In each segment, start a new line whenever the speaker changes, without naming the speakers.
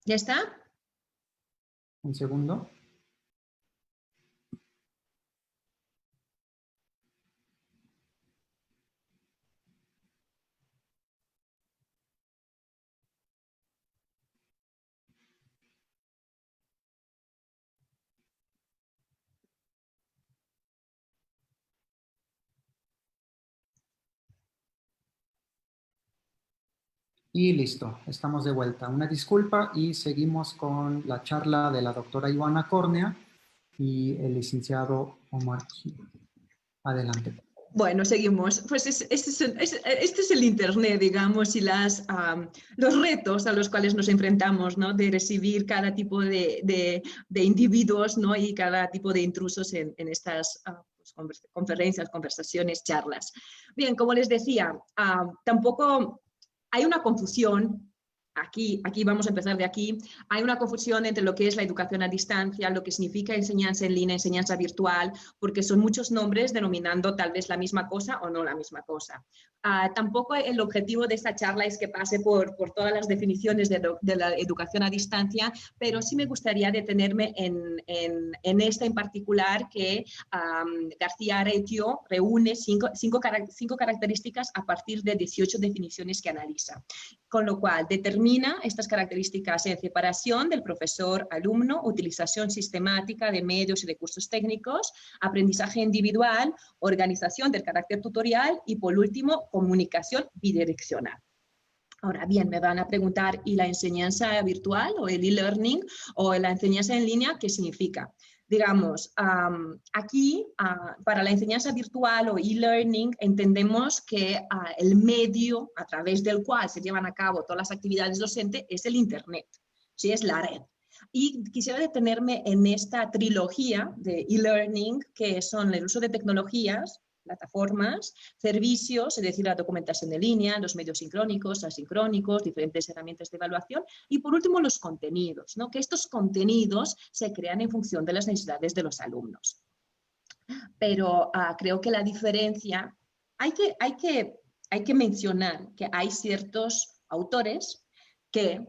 ¿Ya está?
Un segundo. Y listo, estamos de vuelta. Una disculpa y seguimos con la charla de la doctora Ivana Córnea y el licenciado Omar Gil. Adelante.
Bueno, seguimos. Pues este es el Internet, digamos, y los retos a los cuales nos enfrentamos, ¿no? De recibir cada tipo de individuos, ¿no? Y cada tipo de intrusos en estas pues, conferencias, conversaciones, charlas. Bien, como les decía, tampoco hay una confusión. Aquí vamos a empezar de aquí. Hay una confusión entre lo que es la educación a distancia, lo que significa enseñanza en línea, enseñanza virtual, porque son muchos nombres denominando tal vez la misma cosa o no la misma cosa. Tampoco el objetivo de esta charla es que pase por todas las definiciones de la educación a distancia, pero sí me gustaría detenerme en esta en particular que García Aretio reúne cinco características a partir de 18 definiciones que analiza. Con lo cual, determina estas características en separación del profesor-alumno, utilización sistemática de medios y recursos técnicos, aprendizaje individual, organización del carácter tutorial y, por último, comunicación bidireccional. Ahora bien, me van a preguntar, ¿y la enseñanza virtual o el e-learning o la enseñanza en línea qué significa? Digamos, aquí para la enseñanza virtual o e-learning entendemos que el medio a través del cual se llevan a cabo todas las actividades docentes es el Internet, ¿sí? Es la red. Y quisiera detenerme en esta trilogía de e-learning que son el uso de tecnologías, plataformas, servicios, es decir, la documentación de línea, los medios sincrónicos, asincrónicos, diferentes herramientas de evaluación y, por último, los contenidos, ¿no? Que estos contenidos se crean en función de las necesidades de los alumnos. Pero creo que la diferencia, hay que mencionar que hay ciertos autores que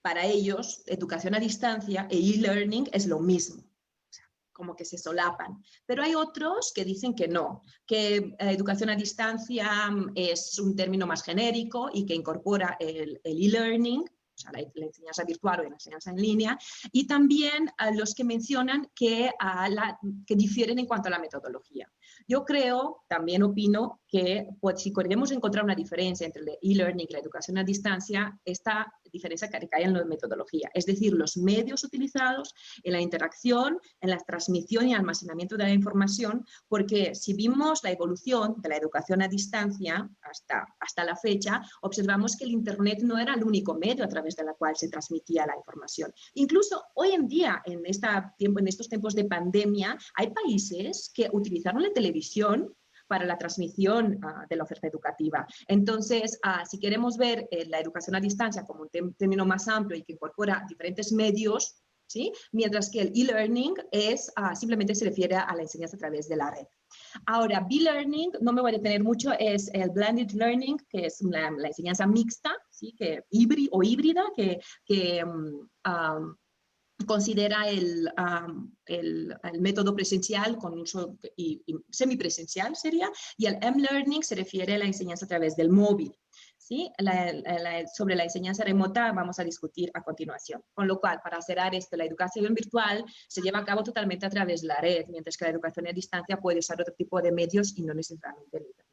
para ellos educación a distancia e e-learning es lo mismo, como que se solapan. Pero hay otros que dicen que no, que educación a distancia es un término más genérico y que incorpora el e-learning, o sea, la enseñanza virtual o la enseñanza en línea, y también los que mencionan que difieren en cuanto a la metodología. Yo creo, también opino, que pues, si queremos encontrar una diferencia entre el e-learning y la educación a distancia, esta diferencia recae en la metodología, es decir, los medios utilizados en la interacción, en la transmisión y almacenamiento de la información, porque si vimos la evolución de la educación a distancia hasta la fecha, observamos que el Internet no era el único medio a través de la cual se transmitía la información. Incluso hoy en día, en estos tiempos de pandemia, hay países que utilizaron la televisión para la transmisión de la oferta educativa. Entonces, si queremos ver la educación a distancia como un término más amplio y que incorpora diferentes medios, ¿sí? Mientras que el e-learning simplemente se refiere a la enseñanza a través de la red. Ahora, B-Learning, no me voy a detener mucho, es el Blended Learning, que es la enseñanza mixta, ¿sí? Híbrida, que considera el método presencial con uso y semipresencial sería, y el M-Learning se refiere a la enseñanza a través del móvil. ¿Sí? Sobre la enseñanza remota vamos a discutir a continuación. Con lo cual, para cerrar esto, la educación virtual se lleva a cabo totalmente a través de la red, mientras que la educación a distancia puede usar otro tipo de medios y no necesariamente el Internet.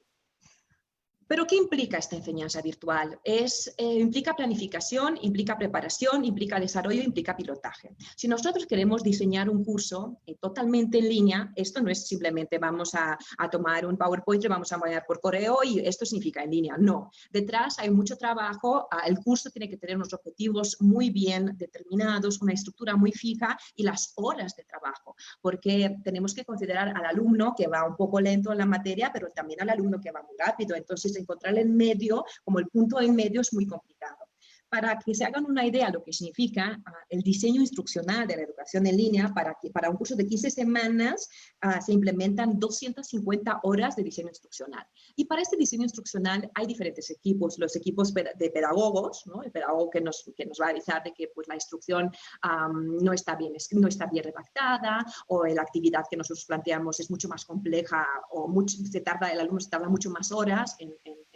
¿Pero qué implica esta enseñanza virtual? Implica planificación, implica preparación, implica desarrollo, implica pilotaje. Si nosotros queremos diseñar un curso totalmente en línea, esto no es simplemente vamos a tomar un PowerPoint y vamos a mandar por correo y esto significa en línea. No, detrás hay mucho trabajo, el curso tiene que tener unos objetivos muy bien determinados, una estructura muy fija y las horas de trabajo, porque tenemos que considerar al alumno que va un poco lento en la materia, pero también al alumno que va muy rápido. Entonces, encontrar el medio, como el punto en medio, es muy complicado. Para que se hagan una idea de lo que significa el diseño instruccional de la educación en línea, para un curso de 15 semanas se implementan 250 horas de diseño instruccional. Y para este diseño instruccional hay diferentes equipos, los equipos de pedagogos, ¿no? El pedagogo que nos va a avisar de que pues, la instrucción no está bien redactada, o la actividad que nosotros planteamos es mucho más compleja, o el alumno se tarda mucho más horas en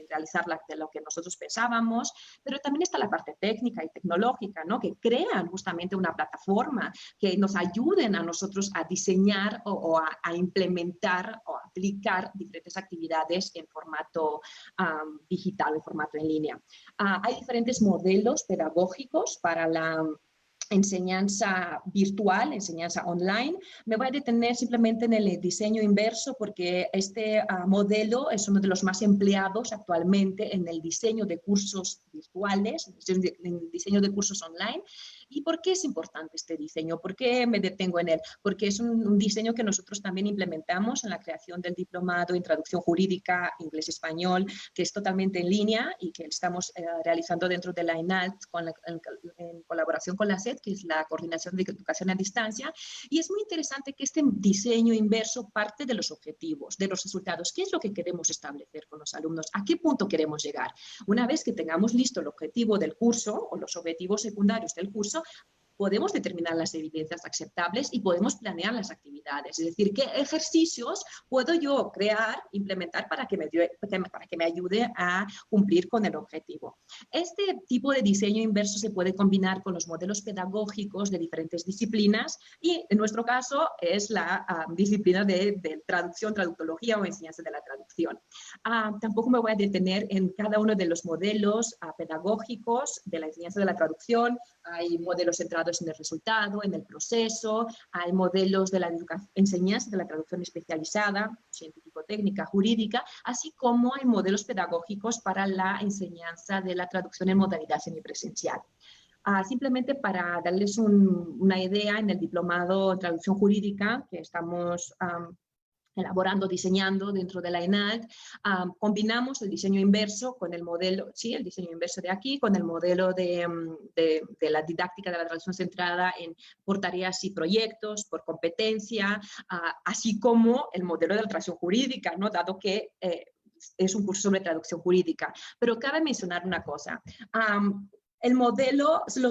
realizarla de lo que nosotros pensábamos. Pero también está la parte técnica y tecnológica, ¿no? Que crean justamente una plataforma que nos ayuden a nosotros a diseñar o a implementar o aplicar diferentes actividades en formato digital, en formato en línea. Hay diferentes modelos pedagógicos para la enseñanza virtual, enseñanza online. Me voy a detener simplemente en el diseño inverso porque este modelo es uno de los más empleados actualmente en el diseño de cursos virtuales, en el diseño de cursos online. ¿Y por qué es importante este diseño? ¿Por qué me detengo en él? Porque es un diseño que nosotros también implementamos en la creación del diplomado en traducción jurídica inglés-español, que es totalmente en línea y que estamos realizando dentro de la ENALT en colaboración con la SED, que es la Coordinación de Educación a Distancia. Y es muy interesante que este diseño inverso parte de los objetivos, de los resultados. ¿Qué es lo que queremos establecer con los alumnos? ¿A qué punto queremos llegar? Una vez que tengamos listo el objetivo del curso o los objetivos secundarios del curso, podemos determinar las evidencias aceptables y podemos planear las actividades. Es decir, qué ejercicios puedo yo crear, implementar para que me ayude a cumplir con el objetivo. Este tipo de diseño inverso se puede combinar con los modelos pedagógicos de diferentes disciplinas y en nuestro caso es la disciplina de traducción, traductología o enseñanza de la traducción. Tampoco me voy a detener en cada uno de los modelos pedagógicos de la enseñanza de la traducción. Hay modelos centrados en el resultado, en el proceso, hay modelos de la enseñanza de la traducción especializada, científico-técnica, jurídica, así como hay modelos pedagógicos para la enseñanza de la traducción en modalidad semipresencial. Simplemente para darles una idea, en el diplomado en traducción jurídica que estamos elaborando, diseñando dentro de la ENALT, combinamos el diseño inverso con el modelo, sí, el diseño inverso de aquí, con el modelo de la didáctica de la traducción centrada por tareas y proyectos, por competencia, así como el modelo de la traducción jurídica, ¿no? Dado que es un curso sobre traducción jurídica. Pero cabe mencionar una cosa.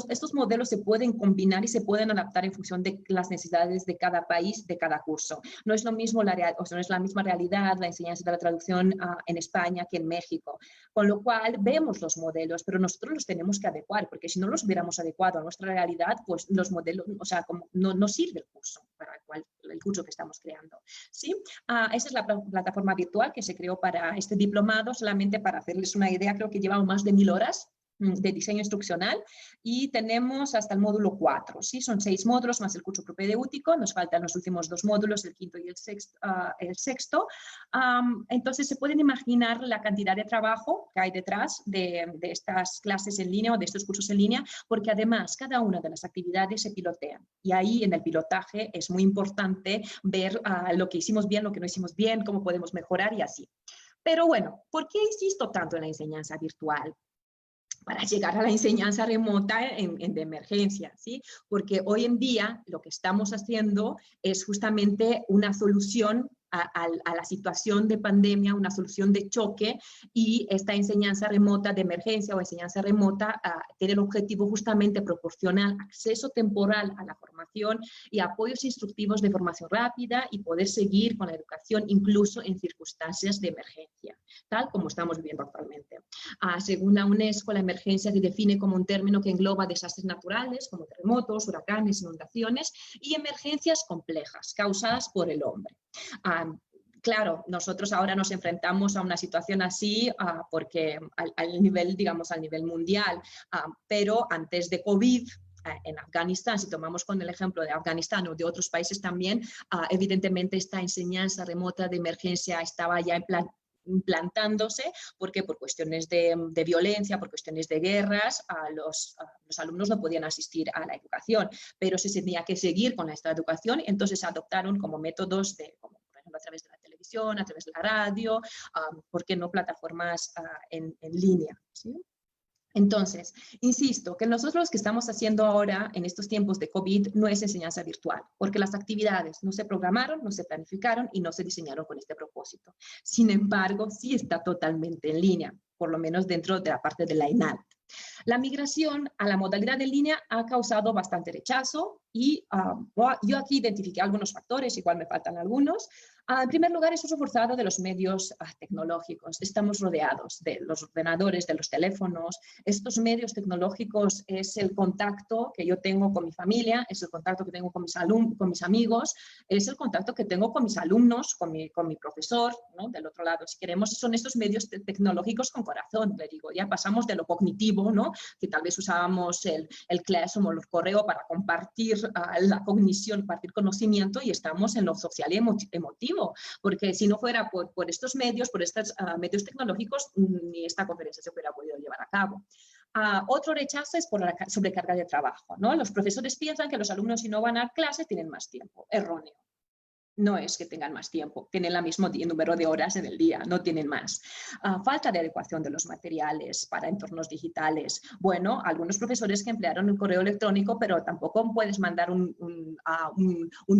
Estos modelos se pueden combinar y se pueden adaptar en función de las necesidades de cada país, de cada curso. No es lo mismo no es la misma realidad la enseñanza de la traducción en España que en México. Con lo cual vemos los modelos, pero nosotros los tenemos que adecuar, porque si no los hubiéramos adecuado a nuestra realidad, pues los modelos, o sea, como no sirve el curso para el curso que estamos creando. ¿Sí? Esa es la plataforma virtual que se creó para este diplomado, solamente para hacerles una idea, creo que llevamos más de 1000 horas de diseño instruccional y tenemos hasta el módulo 4, ¿sí? Son 6 módulos más el curso propedéutico, nos faltan los últimos 2 módulos, el quinto y el sexto. Entonces se pueden imaginar la cantidad de trabajo que hay detrás de estas clases en línea o de estos cursos en línea, porque además cada una de las actividades se pilotean y ahí en el pilotaje es muy importante ver lo que hicimos bien, lo que no hicimos bien, cómo podemos mejorar y así. Pero bueno, ¿por qué insisto tanto en la enseñanza virtual? Para llegar a la enseñanza remota de emergencia, ¿sí? Porque hoy en día lo que estamos haciendo es justamente una solución a la situación de pandemia, una solución de choque, y esta enseñanza remota de emergencia o enseñanza remota tiene el objetivo justamente proporcionar acceso temporal a la formación y apoyos instructivos de formación rápida y poder seguir con la educación incluso en circunstancias de emergencia, tal como estamos viviendo actualmente. Según la UNESCO, la emergencia se define como un término que engloba desastres naturales como terremotos, huracanes, inundaciones y emergencias complejas causadas por el hombre. Claro, nosotros ahora nos enfrentamos a una situación así porque al nivel, digamos, al nivel mundial, pero antes de COVID, en Afganistán, si tomamos con el ejemplo de Afganistán o de otros países también, evidentemente esta enseñanza remota de emergencia estaba ya implantándose, porque por cuestiones de violencia, por cuestiones de guerras, los alumnos no podían asistir a la educación, pero se tenía que seguir con esta educación, entonces adoptaron como métodos como por ejemplo a través de la televisión, a través de la radio, ¿por qué no plataformas en línea? ¿Sí? Entonces, insisto, que nosotros lo que estamos haciendo ahora en estos tiempos de COVID no es enseñanza virtual, porque las actividades no se programaron, no se planificaron y no se diseñaron con este propósito. Sin embargo, sí está totalmente en línea, por lo menos dentro de la parte de la ENALT. La migración a la modalidad en línea ha causado bastante rechazo y yo aquí identifiqué algunos factores, igual me faltan algunos. En primer lugar, es uso forzado de los medios tecnológicos. Estamos rodeados de los ordenadores, de los teléfonos. Estos medios tecnológicos es el contacto que yo tengo con mi familia, es el contacto que tengo con mis amigos, es el contacto que tengo con mis alumnos, con mi profesor, ¿no? Del otro lado, si queremos, son estos medios tecnológicos con corazón, le digo. Ya pasamos de lo cognitivo, ¿no? Que tal vez usábamos el Classroom o el correo para compartir la cognición, compartir conocimiento, y estamos en lo social y emotivo. Porque si no fuera por estos medios, por estos medios tecnológicos, ni esta conferencia se hubiera podido llevar a cabo. Otro rechazo es por la sobrecarga de trabajo, ¿no? Los profesores piensan que los alumnos, si no van a clase, tienen más tiempo. Erróneo. No es que tengan más tiempo, tienen el mismo número de horas en el día, no tienen más. Falta de adecuación de los materiales para entornos digitales. Bueno, algunos profesores que emplearon el correo electrónico, pero tampoco puedes mandar un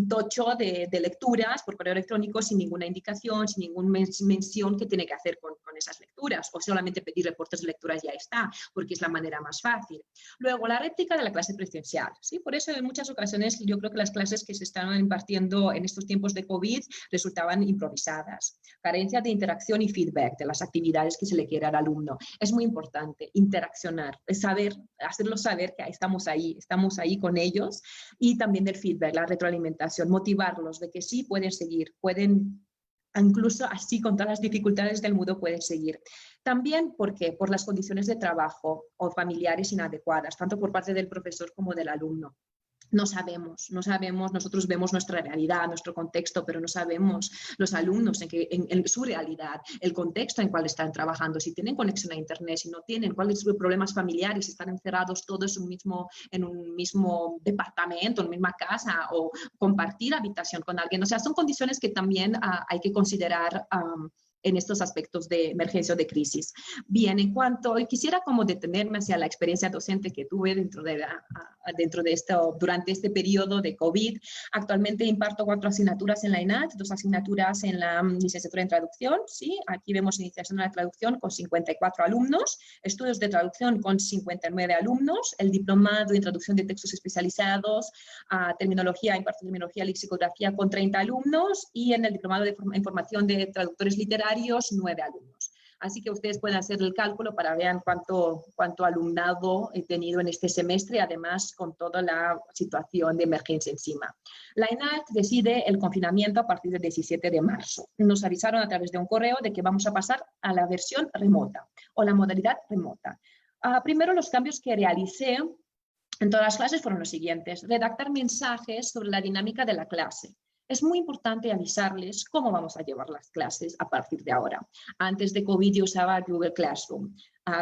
tocho de lecturas por correo electrónico sin ninguna indicación, sin ninguna mención que tiene que hacer con esas lecturas, o solamente pedir reportes de lecturas y ya está, porque es la manera más fácil. Luego, la réplica de la clase presencial, ¿sí? Por eso en muchas ocasiones yo creo que las clases que se están impartiendo en estos tiempos de COVID resultaban improvisadas. Carencia de interacción y feedback de las actividades que se le quiere al alumno. Es muy importante interaccionar, saber, hacerlos saber que estamos ahí con ellos, y también del feedback, la retroalimentación, motivarlos de que sí pueden seguir, pueden, incluso así con todas las dificultades del mundo, pueden seguir. También porque por las condiciones de trabajo o familiares inadecuadas, tanto por parte del profesor como del alumno. No sabemos, nosotros vemos nuestra realidad, nuestro contexto, pero no sabemos los alumnos en su realidad, el contexto en cual están trabajando, si tienen conexión a internet, si no tienen, cuáles son los problemas familiares, si están encerrados todos en un mismo departamento, en una misma casa, o compartir habitación con alguien. O sea, son condiciones que también hay que considerar en estos aspectos de emergencia o de crisis. Bien, quisiera como detenerme hacia la experiencia docente que tuve durante este periodo de COVID. Actualmente imparto 4 asignaturas en la ENALT, 2 asignaturas en la licenciatura en traducción, ¿sí? Aquí vemos iniciación de la traducción con 54 alumnos, estudios de traducción con 59 alumnos, el diplomado en traducción de textos especializados, imparto terminología, lexicografía con 30 alumnos, y en el diplomado en formación de traductores literarios 9 alumnos. Así que ustedes pueden hacer el cálculo para ver cuánto alumnado he tenido en este semestre, además con toda la situación de emergencia encima. La ENALT decide el confinamiento a partir del 17 de marzo. Nos avisaron a través de un correo de que vamos a pasar a la versión remota o la modalidad remota. Primero, los cambios que realicé en todas las clases fueron los siguientes: redactar mensajes sobre la dinámica de la clase. Es muy importante avisarles cómo vamos a llevar las clases a partir de ahora. Antes de COVID yo usaba Google Classroom.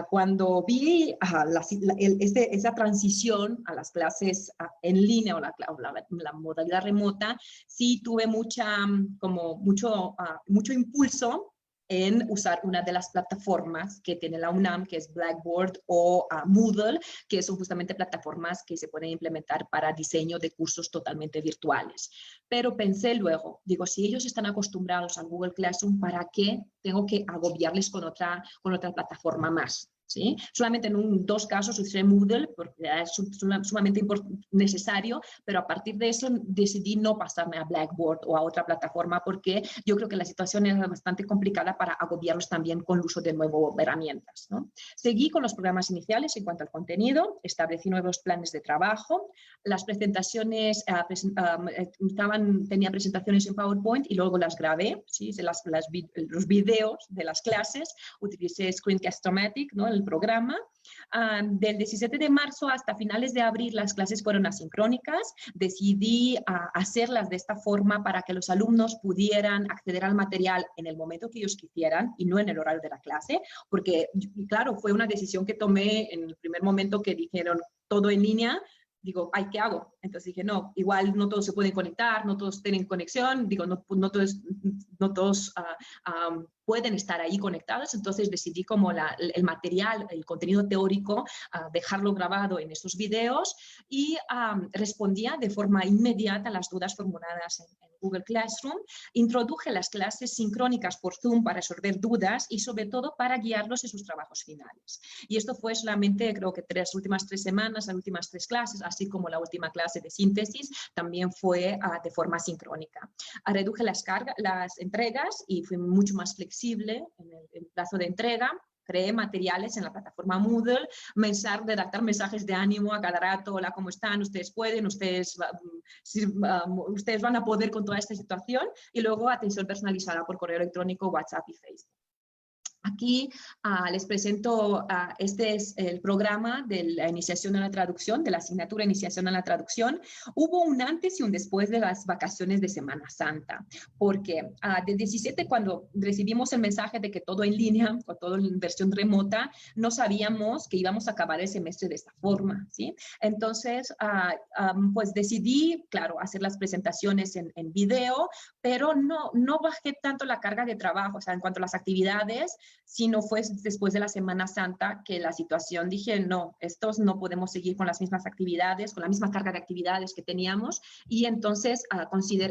Cuando vi esa transición a las clases en línea o la modalidad remota, sí tuve mucho impulso en usar una de las plataformas que tiene la UNAM, que es Blackboard o Moodle, que son justamente plataformas que se pueden implementar para diseño de cursos totalmente virtuales. Pero pensé luego, digo, si ellos están acostumbrados al Google Classroom, ¿para qué tengo que agobiarles con otra plataforma más? ¿Sí? Solamente en 2 casos usé Moodle porque es sumamente necesario, pero a partir de eso decidí no pasarme a Blackboard o a otra plataforma, porque yo creo que la situación era bastante complicada para agobiarlos también con el uso de nuevas herramientas, ¿no? Seguí con los programas iniciales en cuanto al contenido, establecí nuevos planes de trabajo, las presentaciones tenía presentaciones en PowerPoint y luego las grabé, ¿sí? Los videos de las clases, utilicé Screencast-O-Matic, ¿no? El programa. Del 17 de marzo hasta finales de abril las clases fueron asincrónicas. Decidí hacerlas de esta forma para que los alumnos pudieran acceder al material en el momento que ellos quisieran y no en el horario de la clase, porque, claro, fue una decisión que tomé en el primer momento que dijeron todo en línea. Digo, ay, ¿qué hago? Entonces dije, no, igual no todos se pueden conectar, no todos tienen conexión, digo, no todos pueden estar ahí conectados, entonces decidí como el material, el contenido teórico, dejarlo grabado en estos videos y respondía de forma inmediata a las dudas formuladas en Google Classroom. Introduje las clases sincrónicas por Zoom para resolver dudas y sobre todo para guiarlos en sus trabajos finales. Y esto fue solamente, creo que las últimas 3 semanas, las últimas 3 clases, así como la última clase de síntesis, también fue de forma sincrónica. Reduje las entregas y fui mucho más flexible en el plazo de entrega. Creé materiales en la plataforma Moodle, redactar mensajes de ánimo a cada rato, hola, ¿cómo están? Ustedes pueden, ustedes van a poder con toda esta situación, y luego atención personalizada por correo electrónico, WhatsApp y Facebook. Aquí les presento, este es el programa de la iniciación a la traducción, de la asignatura Iniciación a la Traducción. Hubo un antes y un después de las vacaciones de Semana Santa, porque del 17, cuando recibimos el mensaje de que todo en línea, o todo en versión remota, no sabíamos que íbamos a acabar el semestre de esta forma, ¿sí? Entonces, pues decidí, claro, hacer las presentaciones en video, pero no bajé tanto la carga de trabajo, o sea, en cuanto a las actividades, si no fue después de la Semana Santa que la situación, dije, no, estos no podemos seguir con las mismas actividades, con la misma carga de actividades que teníamos, y entonces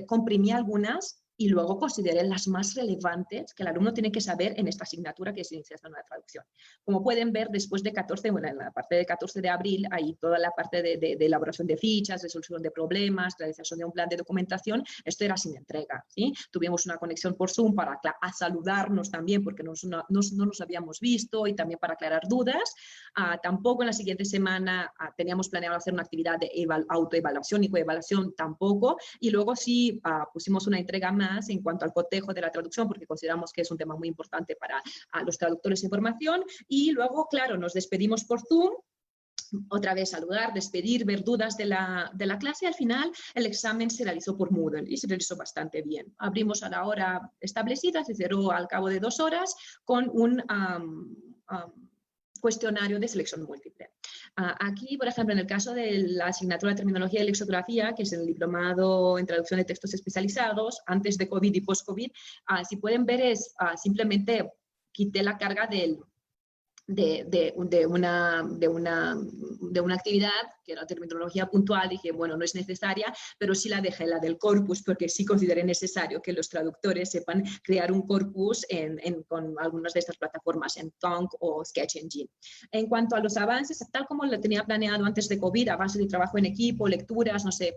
comprimí algunas y luego consideré las más relevantes que el alumno tiene que saber en esta asignatura que es Iniciación a la Traducción. Como pueden ver, después de 14, bueno, en la parte de 14 de abril, hay toda la parte de elaboración de fichas, resolución de problemas, realización de un plan de documentación. Esto era sin entrega, ¿sí? Tuvimos una conexión por Zoom para saludarnos también, porque no nos habíamos visto, y también para aclarar dudas. Tampoco en la siguiente semana teníamos planeado hacer una actividad de autoevaluación y coevaluación, tampoco. Y luego sí pusimos una entrega más en cuanto al cotejo de la traducción, porque consideramos que es un tema muy importante para los traductores de formación. Y luego, claro, nos despedimos por Zoom, otra vez saludar, despedir, ver dudas de la clase, y al final el examen se realizó por Moodle y se realizó bastante bien. Abrimos a la hora establecida, se cerró al cabo de 2 horas con un cuestionario de selección múltiple. Aquí, por ejemplo, en el caso de la asignatura de Terminología y Lexicografía, que es el diplomado en traducción de textos especializados, antes de COVID y post-COVID, si pueden ver, es simplemente quité la carga de una actividad que era terminología puntual. Dije, bueno, no es necesaria, pero sí la dejé, la del corpus, porque sí consideré necesario que los traductores sepan crear un corpus con algunas de estas plataformas, en Tonk o Sketch Engine. En cuanto a los avances, tal como lo tenía planeado antes de COVID, avances de trabajo en equipo, lecturas, no sé,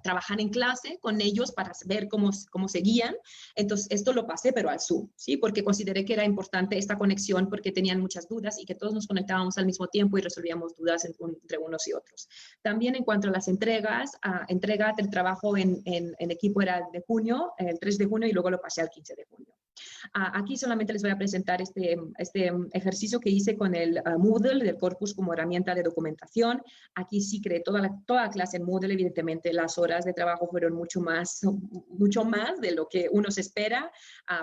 trabajar en clase con ellos para ver cómo seguían. Entonces, esto lo pasé, pero al Zoom, ¿sí? Porque consideré que era importante esta conexión, porque tenían muchas dudas y que todos nos conectábamos al mismo tiempo y resolvíamos dudas entre unos y otros. También en cuanto a las entregas, entrega del trabajo en equipo era de junio, el 3 de junio, y luego lo pasé al 15 de junio. Aquí solamente les voy a presentar este ejercicio que hice con el Moodle del corpus como herramienta de documentación. Aquí sí creé toda la clase en Moodle. Evidentemente las horas de trabajo fueron mucho más de lo que uno se espera,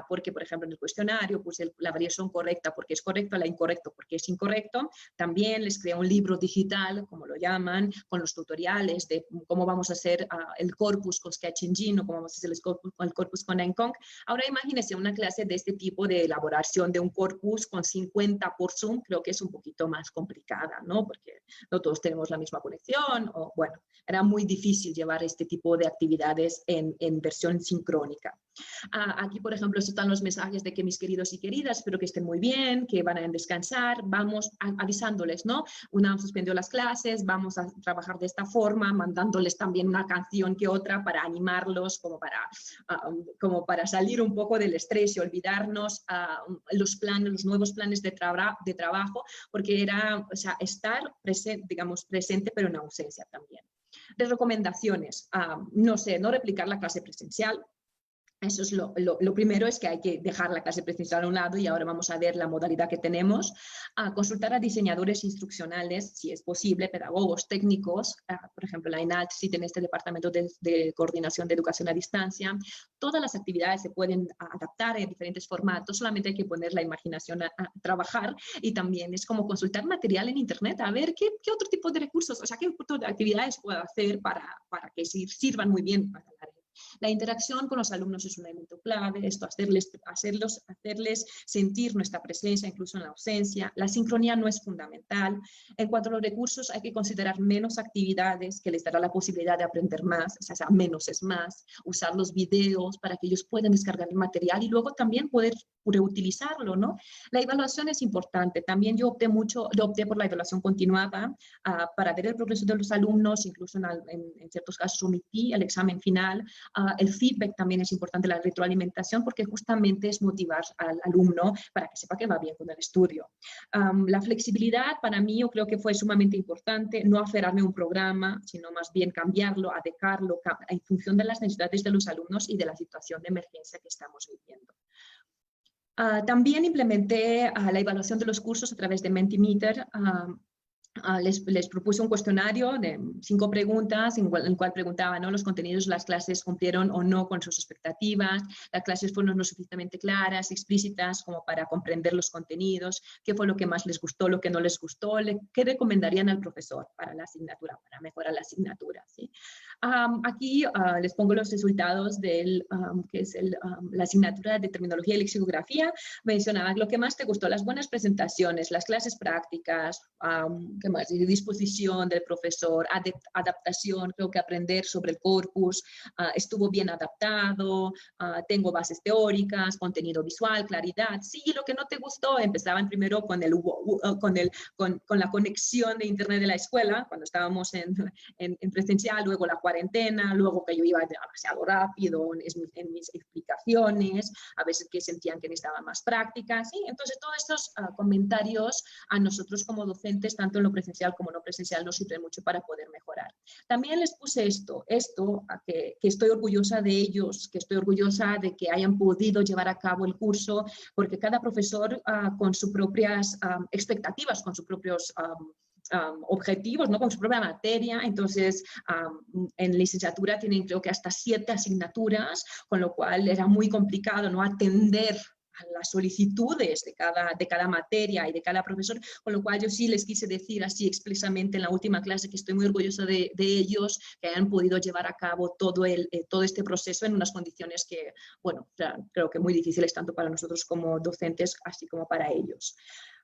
porque, por ejemplo, en el cuestionario puse la variación correcta porque es correcto, la incorrecto porque es incorrecto. También les creé un libro digital, como lo llaman, con los tutoriales de cómo vamos a hacer el corpus con Sketch Engine, o cómo vamos a hacer el corpus con Encong. Ahora imagínense una clase de este tipo de elaboración de un corpus con 50 por Zoom. Creo que es un poquito más complicada, ¿no? Porque no todos tenemos la misma conexión, o bueno, era muy difícil llevar este tipo de actividades en versión sincrónica. Aquí, por ejemplo, están los mensajes de que mis queridos y queridas, espero que estén muy bien, que van a descansar, vamos avisándoles, ¿no? Una suspendió las clases, vamos a trabajar de esta forma, mandándoles también una canción que otra para animarlos, como para salir un poco del estrés y olvidarnos los nuevos planes de trabajo, porque era, o sea, estar presente, pero en ausencia también. De recomendaciones, no sé, no replicar la clase presencial. Eso es lo primero, es que hay que dejar la clase presencial a un lado y ahora vamos a ver la modalidad que tenemos. Consultar a diseñadores instruccionales, si es posible, pedagogos, técnicos, por ejemplo, la ENALT sí tiene este departamento de coordinación de educación a distancia. Todas las actividades se pueden adaptar en diferentes formatos, solamente hay que poner la imaginación a trabajar, y también es como consultar material en internet, a ver qué otro tipo de recursos, o sea, qué tipo de actividades puedo hacer para que sirvan muy bien para la red. La interacción con los alumnos es un elemento clave, esto hacerles sentir nuestra presencia incluso en la ausencia. La sincronía no es fundamental. En cuanto a los recursos, hay que considerar menos actividades que les dará la posibilidad de aprender más, o sea, menos es más. Usar los videos para que ellos puedan descargar el material y luego también poder reutilizarlo, ¿no? La evaluación es importante. También yo opté por la evaluación continuada para ver el progreso de los alumnos, incluso en ciertos casos omití el examen final. El feedback también es importante, la retroalimentación, porque justamente es motivar al alumno para que sepa que va bien con el estudio. La flexibilidad para mí yo creo que fue sumamente importante, no aferrarme a un programa, sino más bien cambiarlo, adecuarlo en función de las necesidades de los alumnos y de la situación de emergencia que estamos viviendo. También implementé la evaluación de los cursos a través de Mentimeter. Les propuse un cuestionario de 5 preguntas en el cual preguntaba, ¿no?, los contenidos de las clases cumplieron o no con sus expectativas, las clases fueron lo suficientemente claras, explícitas como para comprender los contenidos, qué fue lo que más les gustó, lo que no les gustó, qué recomendarían al profesor para la asignatura, para mejorar la asignatura, ¿sí? Aquí les pongo los resultados de la asignatura de terminología y lexicografía. Mencionaba lo que más te gustó, las buenas presentaciones, las clases prácticas, ¿qué más? Disposición del profesor, adaptación, creo que aprender sobre el corpus, estuvo bien adaptado, tengo bases teóricas, contenido visual, claridad. Sí, lo que no te gustó, empezaban primero con la conexión de internet de la escuela, cuando estábamos en presencial, luego la cuarentena, luego que yo iba demasiado rápido en mis explicaciones, a veces que sentían que necesitaban más práctica, ¿sí? Entonces, todos estos comentarios a nosotros como docentes, tanto en lo presencial como no presencial, nos sirven mucho para poder mejorar. También les puse que estoy orgullosa de ellos, que estoy orgullosa de que hayan podido llevar a cabo el curso, porque cada profesor con sus propias expectativas, con sus propios objetivos, ¿no?, con su propia materia. Entonces, en licenciatura tienen creo que hasta 7 asignaturas, con lo cual era muy complicado, ¿no?, atender a las solicitudes de cada materia y de cada profesor, con lo cual yo sí les quise decir así expresamente en la última clase que estoy muy orgullosa de ellos, que hayan podido llevar a cabo todo este proceso en unas condiciones que, bueno, creo que muy difíciles tanto para nosotros como docentes, así como para ellos.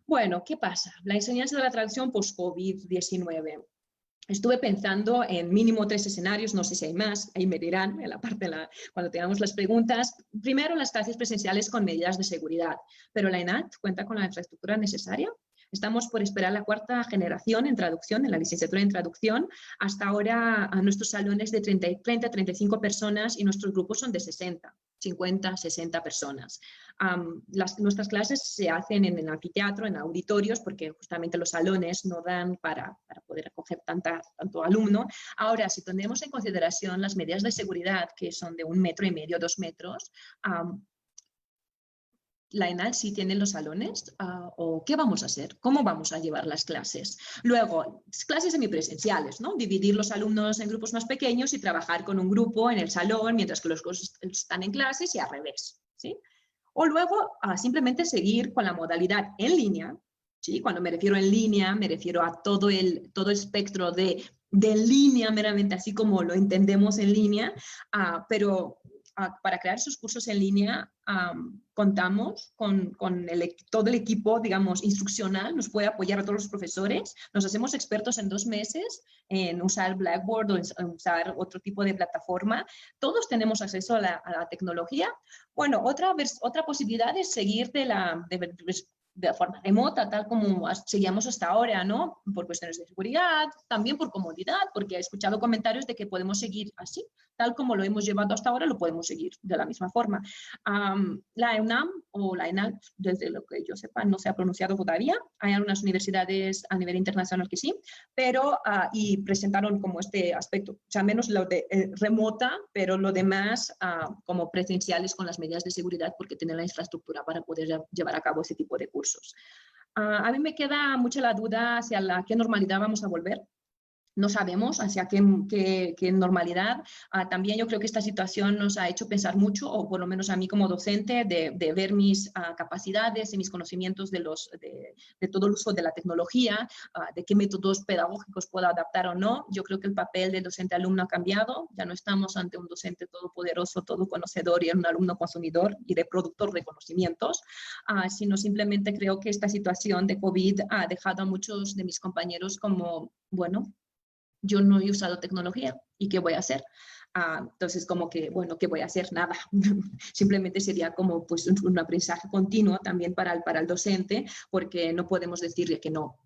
Bueno, ¿qué pasa? La enseñanza de la traducción post-COVID-19. Estuve pensando en mínimo 3 escenarios, no sé si hay más, ahí me dirán en la parte cuando tengamos las preguntas. Primero, las clases presenciales con medidas de seguridad, pero la ENALT cuenta con la infraestructura necesaria. Estamos por esperar la 4ª generación en traducción, en la licenciatura en traducción. Hasta ahora nuestros salones de 30 a 35 personas y nuestros grupos son de 60, 50, 60 personas. Nuestras clases se hacen en el anfiteatro, en auditorios, porque justamente los salones no dan para poder acoger tanto alumno. Ahora, si tenemos en consideración las medidas de seguridad, que son de 1,5 metros, 2 metros, ¿la ENALT sí tiene los salones? ¿O qué vamos a hacer? ¿Cómo vamos a llevar las clases? Luego, clases semipresenciales, ¿no? Dividir los alumnos en grupos más pequeños y trabajar con un grupo en el salón mientras que los otros están en clases y al revés, ¿sí? O luego, simplemente seguir con la modalidad en línea, ¿sí? Cuando me refiero en línea, me refiero a todo el espectro de línea meramente, así como lo entendemos en línea, pero para crear esos cursos en línea contamos con todo el equipo, digamos, instruccional, nos puede apoyar a todos los profesores, nos hacemos expertos en 2 meses en usar Blackboard o en usar otro tipo de plataforma. Todos tenemos acceso a la tecnología. Bueno, otra posibilidad es seguir de forma remota, tal como seguíamos hasta ahora, ¿no? Por cuestiones de seguridad, también por comodidad, porque he escuchado comentarios de que podemos seguir así, tal como lo hemos llevado hasta ahora, lo podemos seguir de la misma forma. La EUNAM o la ENAL, desde lo que yo sepa, no se ha pronunciado todavía. Hay algunas universidades a nivel internacional que sí, pero y presentaron como este aspecto, o sea, menos lo de remota, pero lo demás como presenciales con las medidas de seguridad, porque tienen la infraestructura para poder llevar a cabo ese tipo de cursos. A mí me queda mucha la duda hacia qué normalidad vamos a volver. No sabemos hacia qué normalidad. También yo creo que esta situación nos ha hecho pensar mucho, o por lo menos a mí como docente, de ver mis capacidades y mis conocimientos de todo el uso de la tecnología, de qué métodos pedagógicos puedo adaptar o no. Yo creo que el papel del docente-alumno ha cambiado. Ya no estamos ante un docente todopoderoso, todo conocedor y un alumno consumidor y de productor de conocimientos, sino simplemente creo que esta situación de COVID ha dejado a muchos de mis compañeros como, bueno, yo no he usado tecnología, ¿y qué voy a hacer? Entonces, como que, bueno, ¿qué voy a hacer? Nada. Simplemente sería como pues, un aprendizaje continuo también para el docente, porque no podemos decirle que no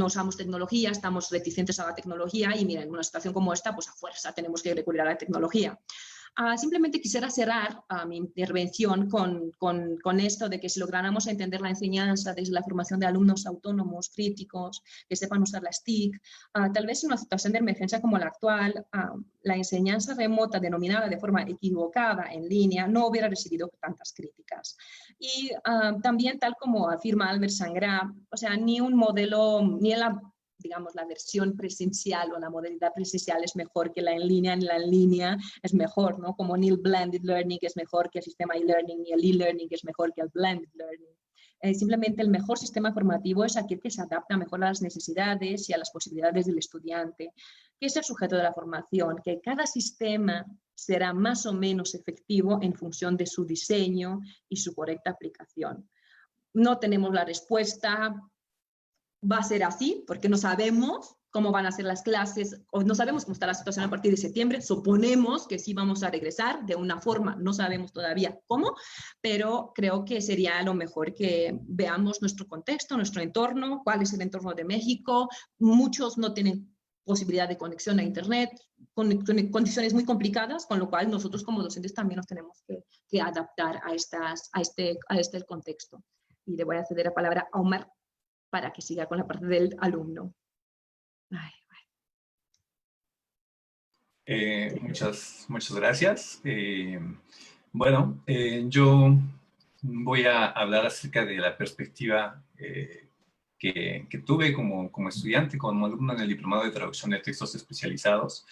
usamos tecnología, estamos reticentes a la tecnología y mira, en una situación como esta, pues a fuerza tenemos que recurrir a la tecnología. Simplemente quisiera cerrar mi intervención con esto de que si lográramos entender la enseñanza desde la formación de alumnos autónomos, críticos, que sepan usar las TIC, tal vez en una situación de emergencia como la actual, la enseñanza remota denominada de forma equivocada en línea no hubiera recibido tantas críticas. Y también, tal como afirma Albert Sangra, o sea, ni un modelo, ni digamos, la versión presencial o la modalidad presencial es mejor que la en línea, ni la en línea es mejor, ¿no? Como ni el blended learning es mejor que el sistema e-learning, ni el e-learning es mejor que el blended learning. Simplemente el mejor sistema formativo es aquel que se adapta mejor a las necesidades y a las posibilidades del estudiante, que es el sujeto de la formación, que cada sistema será más o menos efectivo en función de su diseño y su correcta aplicación. No tenemos la respuesta. Va a ser así, porque no sabemos cómo van a ser las clases, o no sabemos cómo está la situación a partir de septiembre. Suponemos que sí vamos a regresar de una forma, no sabemos todavía cómo, pero creo que sería lo mejor que veamos nuestro contexto, nuestro entorno, cuál es el entorno de México. Muchos no tienen posibilidad de conexión a Internet, con condiciones muy complicadas, con lo cual nosotros como docentes también nos tenemos que adaptar a este contexto. Y le voy a ceder la palabra a Omar para que siga con la parte del alumno.
Muchas gracias. Bueno, yo voy a hablar acerca de la perspectiva que tuve como estudiante, como alumno en el Diplomado de Traducción de Textos Especializados.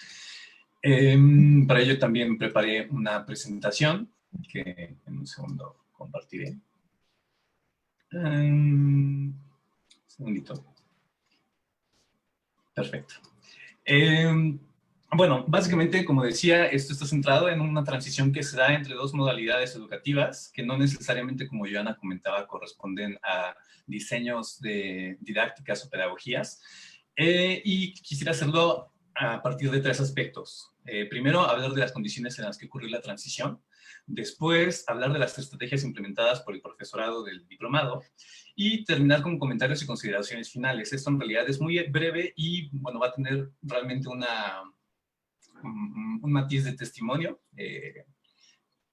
Para ello también preparé una presentación que en un segundo compartiré. Segundito. Perfecto. Bueno, básicamente, como decía, esto está centrado en una transición que se da entre dos modalidades educativas, que no necesariamente, como Joana comentaba, corresponden a diseños de didácticas o pedagogías. Y quisiera hacerlo a partir de tres aspectos. Primero, hablar de las condiciones en las que ocurrió la transición. Después, hablar de las estrategias implementadas por el profesorado del diplomado. Y terminar con comentarios y consideraciones finales. Esto en realidad es muy breve y, bueno, va a tener realmente un matiz de testimonio que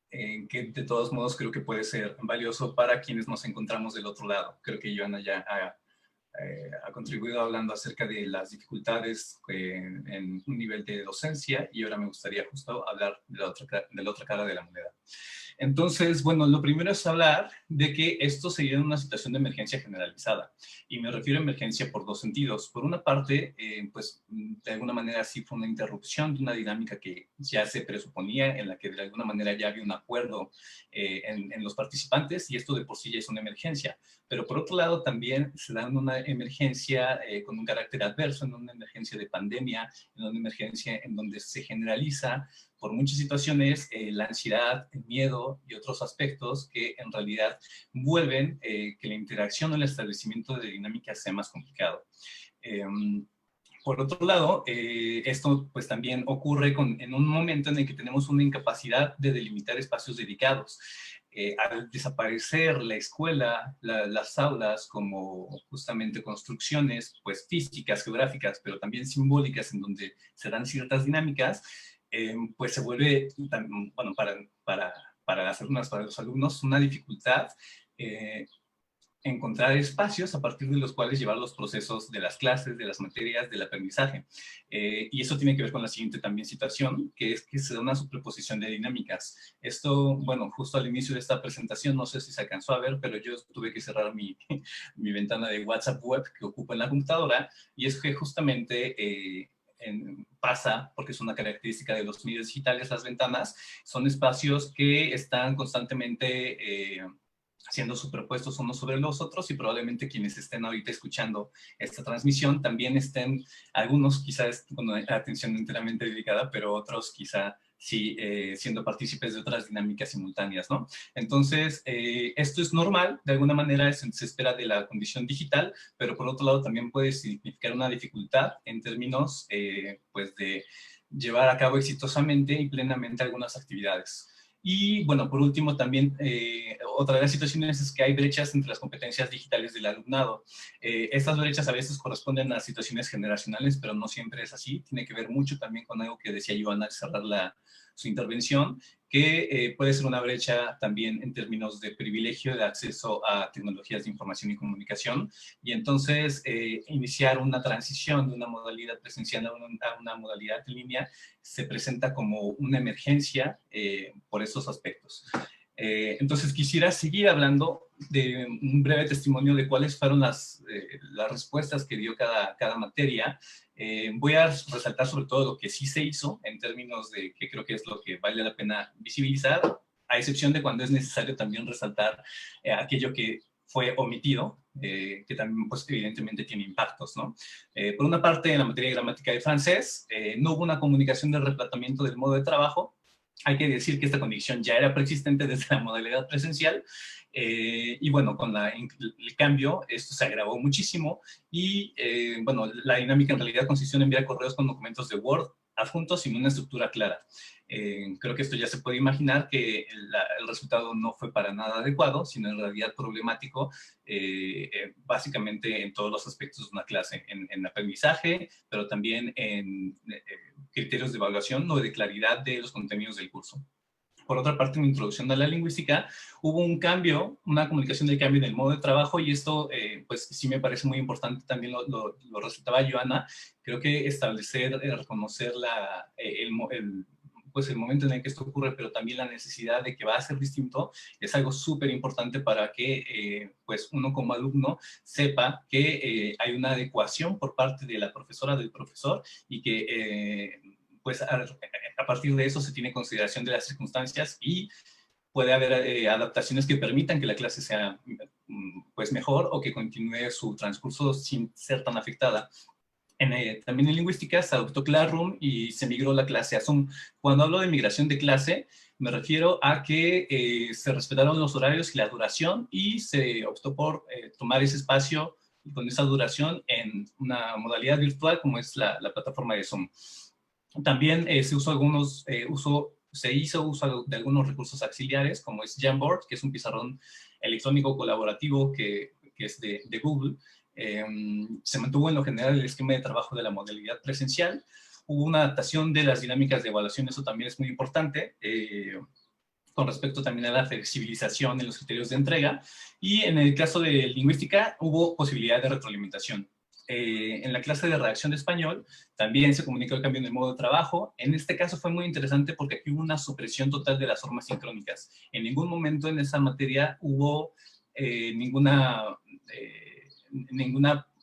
de todos modos creo que puede ser valioso para quienes nos encontramos del otro lado. Creo que Joana ya ha contribuido hablando acerca de las dificultades en un nivel de docencia y ahora me gustaría justo hablar de la otra cara de la moneda. Entonces, bueno, lo primero es hablar de que esto se dio en una situación de emergencia generalizada. Y me refiero a emergencia por dos sentidos. Por una parte, pues de alguna manera sí fue una interrupción de una dinámica que ya se presuponía, en la que de alguna manera ya había un acuerdo en los participantes, y esto de por sí ya es una emergencia. Pero por otro lado también se da una emergencia con un carácter adverso, en una emergencia de pandemia, en una emergencia en donde se generaliza por muchas situaciones la ansiedad, el miedo y otros aspectos que en realidad vuelven que la interacción o el establecimiento de dinámicas sea más complicado. Por otro lado, esto pues también ocurre en un momento en el que tenemos una incapacidad de delimitar espacios dedicados. al desaparecer la escuela, las aulas como justamente construcciones pues físicas, geográficas, pero también simbólicas en donde se dan ciertas dinámicas, pues se vuelve, bueno, para las alumnas, para los alumnos, una dificultad encontrar espacios a partir de los cuales llevar los procesos de las clases, de las materias, del aprendizaje. Y eso tiene que ver con la siguiente también situación, que es que se da una superposición de dinámicas. Esto, bueno, justo al inicio de esta presentación, no sé si se alcanzó a ver, pero yo tuve que cerrar mi ventana de WhatsApp web que ocupo en la computadora, y es que justamente pasa, porque es una característica de los medios digitales, las ventanas son espacios que están constantemente siendo superpuestos unos sobre los otros, y probablemente quienes estén ahorita escuchando esta transmisión también estén, algunos quizás con atención enteramente dedicada, pero otros quizá sí siendo partícipes de otras dinámicas simultáneas, ¿no? Entonces, esto es normal, de alguna manera se espera de la condición digital, pero por otro lado también puede significar una dificultad en términos, pues, de llevar a cabo exitosamente y plenamente algunas actividades. Y bueno, por último también, otra de las situaciones es que hay brechas entre las competencias digitales del alumnado. Estas brechas a veces corresponden a situaciones generacionales, pero no siempre es así. Tiene que ver mucho también con algo que decía Joana al cerrar su intervención, que puede ser una brecha también en términos de privilegio de acceso a tecnologías de información y comunicación, y entonces iniciar una transición de una modalidad presencial a una modalidad en línea se presenta como una emergencia por esos aspectos. Entonces quisiera seguir hablando de un breve testimonio de cuáles fueron las respuestas que dio cada materia. Voy a resaltar sobre todo lo que sí se hizo en términos de que creo que es lo que vale la pena visibilizar, a excepción de cuando es necesario también resaltar aquello que fue omitido, que también pues evidentemente tiene impactos, ¿no? Por una parte, en la materia de gramática de francés, no hubo una comunicación del replanteamiento del modo de trabajo. Hay que decir que esta condición ya era preexistente desde la modalidad presencial, y bueno, con el cambio esto se agravó muchísimo, y bueno, la dinámica en realidad consistió en enviar correos con documentos de Word adjuntos sin una estructura clara. Creo que esto ya se puede imaginar que el resultado no fue para nada adecuado, sino en realidad problemático, básicamente en todos los aspectos de una clase, en aprendizaje, pero también en criterios de evaluación o de claridad de los contenidos del curso. Por otra parte, en la introducción a la lingüística, hubo un cambio, una comunicación del cambio en el modo de trabajo, y esto, pues sí me parece muy importante, también lo resultaba Joana. Creo que establecer, reconocer pues el momento en el que esto ocurre, pero también la necesidad de que va a ser distinto, es algo súper importante para que pues uno como alumno sepa que hay una adecuación por parte de la profesora, del profesor, y que pues a partir de eso se tiene consideración de las circunstancias, y puede haber adaptaciones que permitan que la clase sea pues mejor, o que continúe su transcurso sin ser tan afectada. También en lingüística se adoptó Classroom y se migró la clase a Zoom. Cuando hablo de migración de clase, me refiero a que se respetaron los horarios y la duración, y se optó por tomar ese espacio con esa duración en una modalidad virtual como es la plataforma de Zoom. También se hizo uso de algunos recursos auxiliares, como es Jamboard, que es un pizarrón electrónico colaborativo que es de Google. Se mantuvo en lo general el esquema de trabajo de la modalidad presencial. Hubo una adaptación de las dinámicas de evaluación, eso también es muy importante, con respecto también a la flexibilización en los criterios de entrega. Y en el caso de lingüística, hubo posibilidad de retroalimentación. En la clase de redacción de español también se comunicó el cambio en el modo de trabajo. En este caso fue muy interesante porque aquí hubo una supresión total de las formas sincrónicas. En ningún momento en esa materia hubo ninguna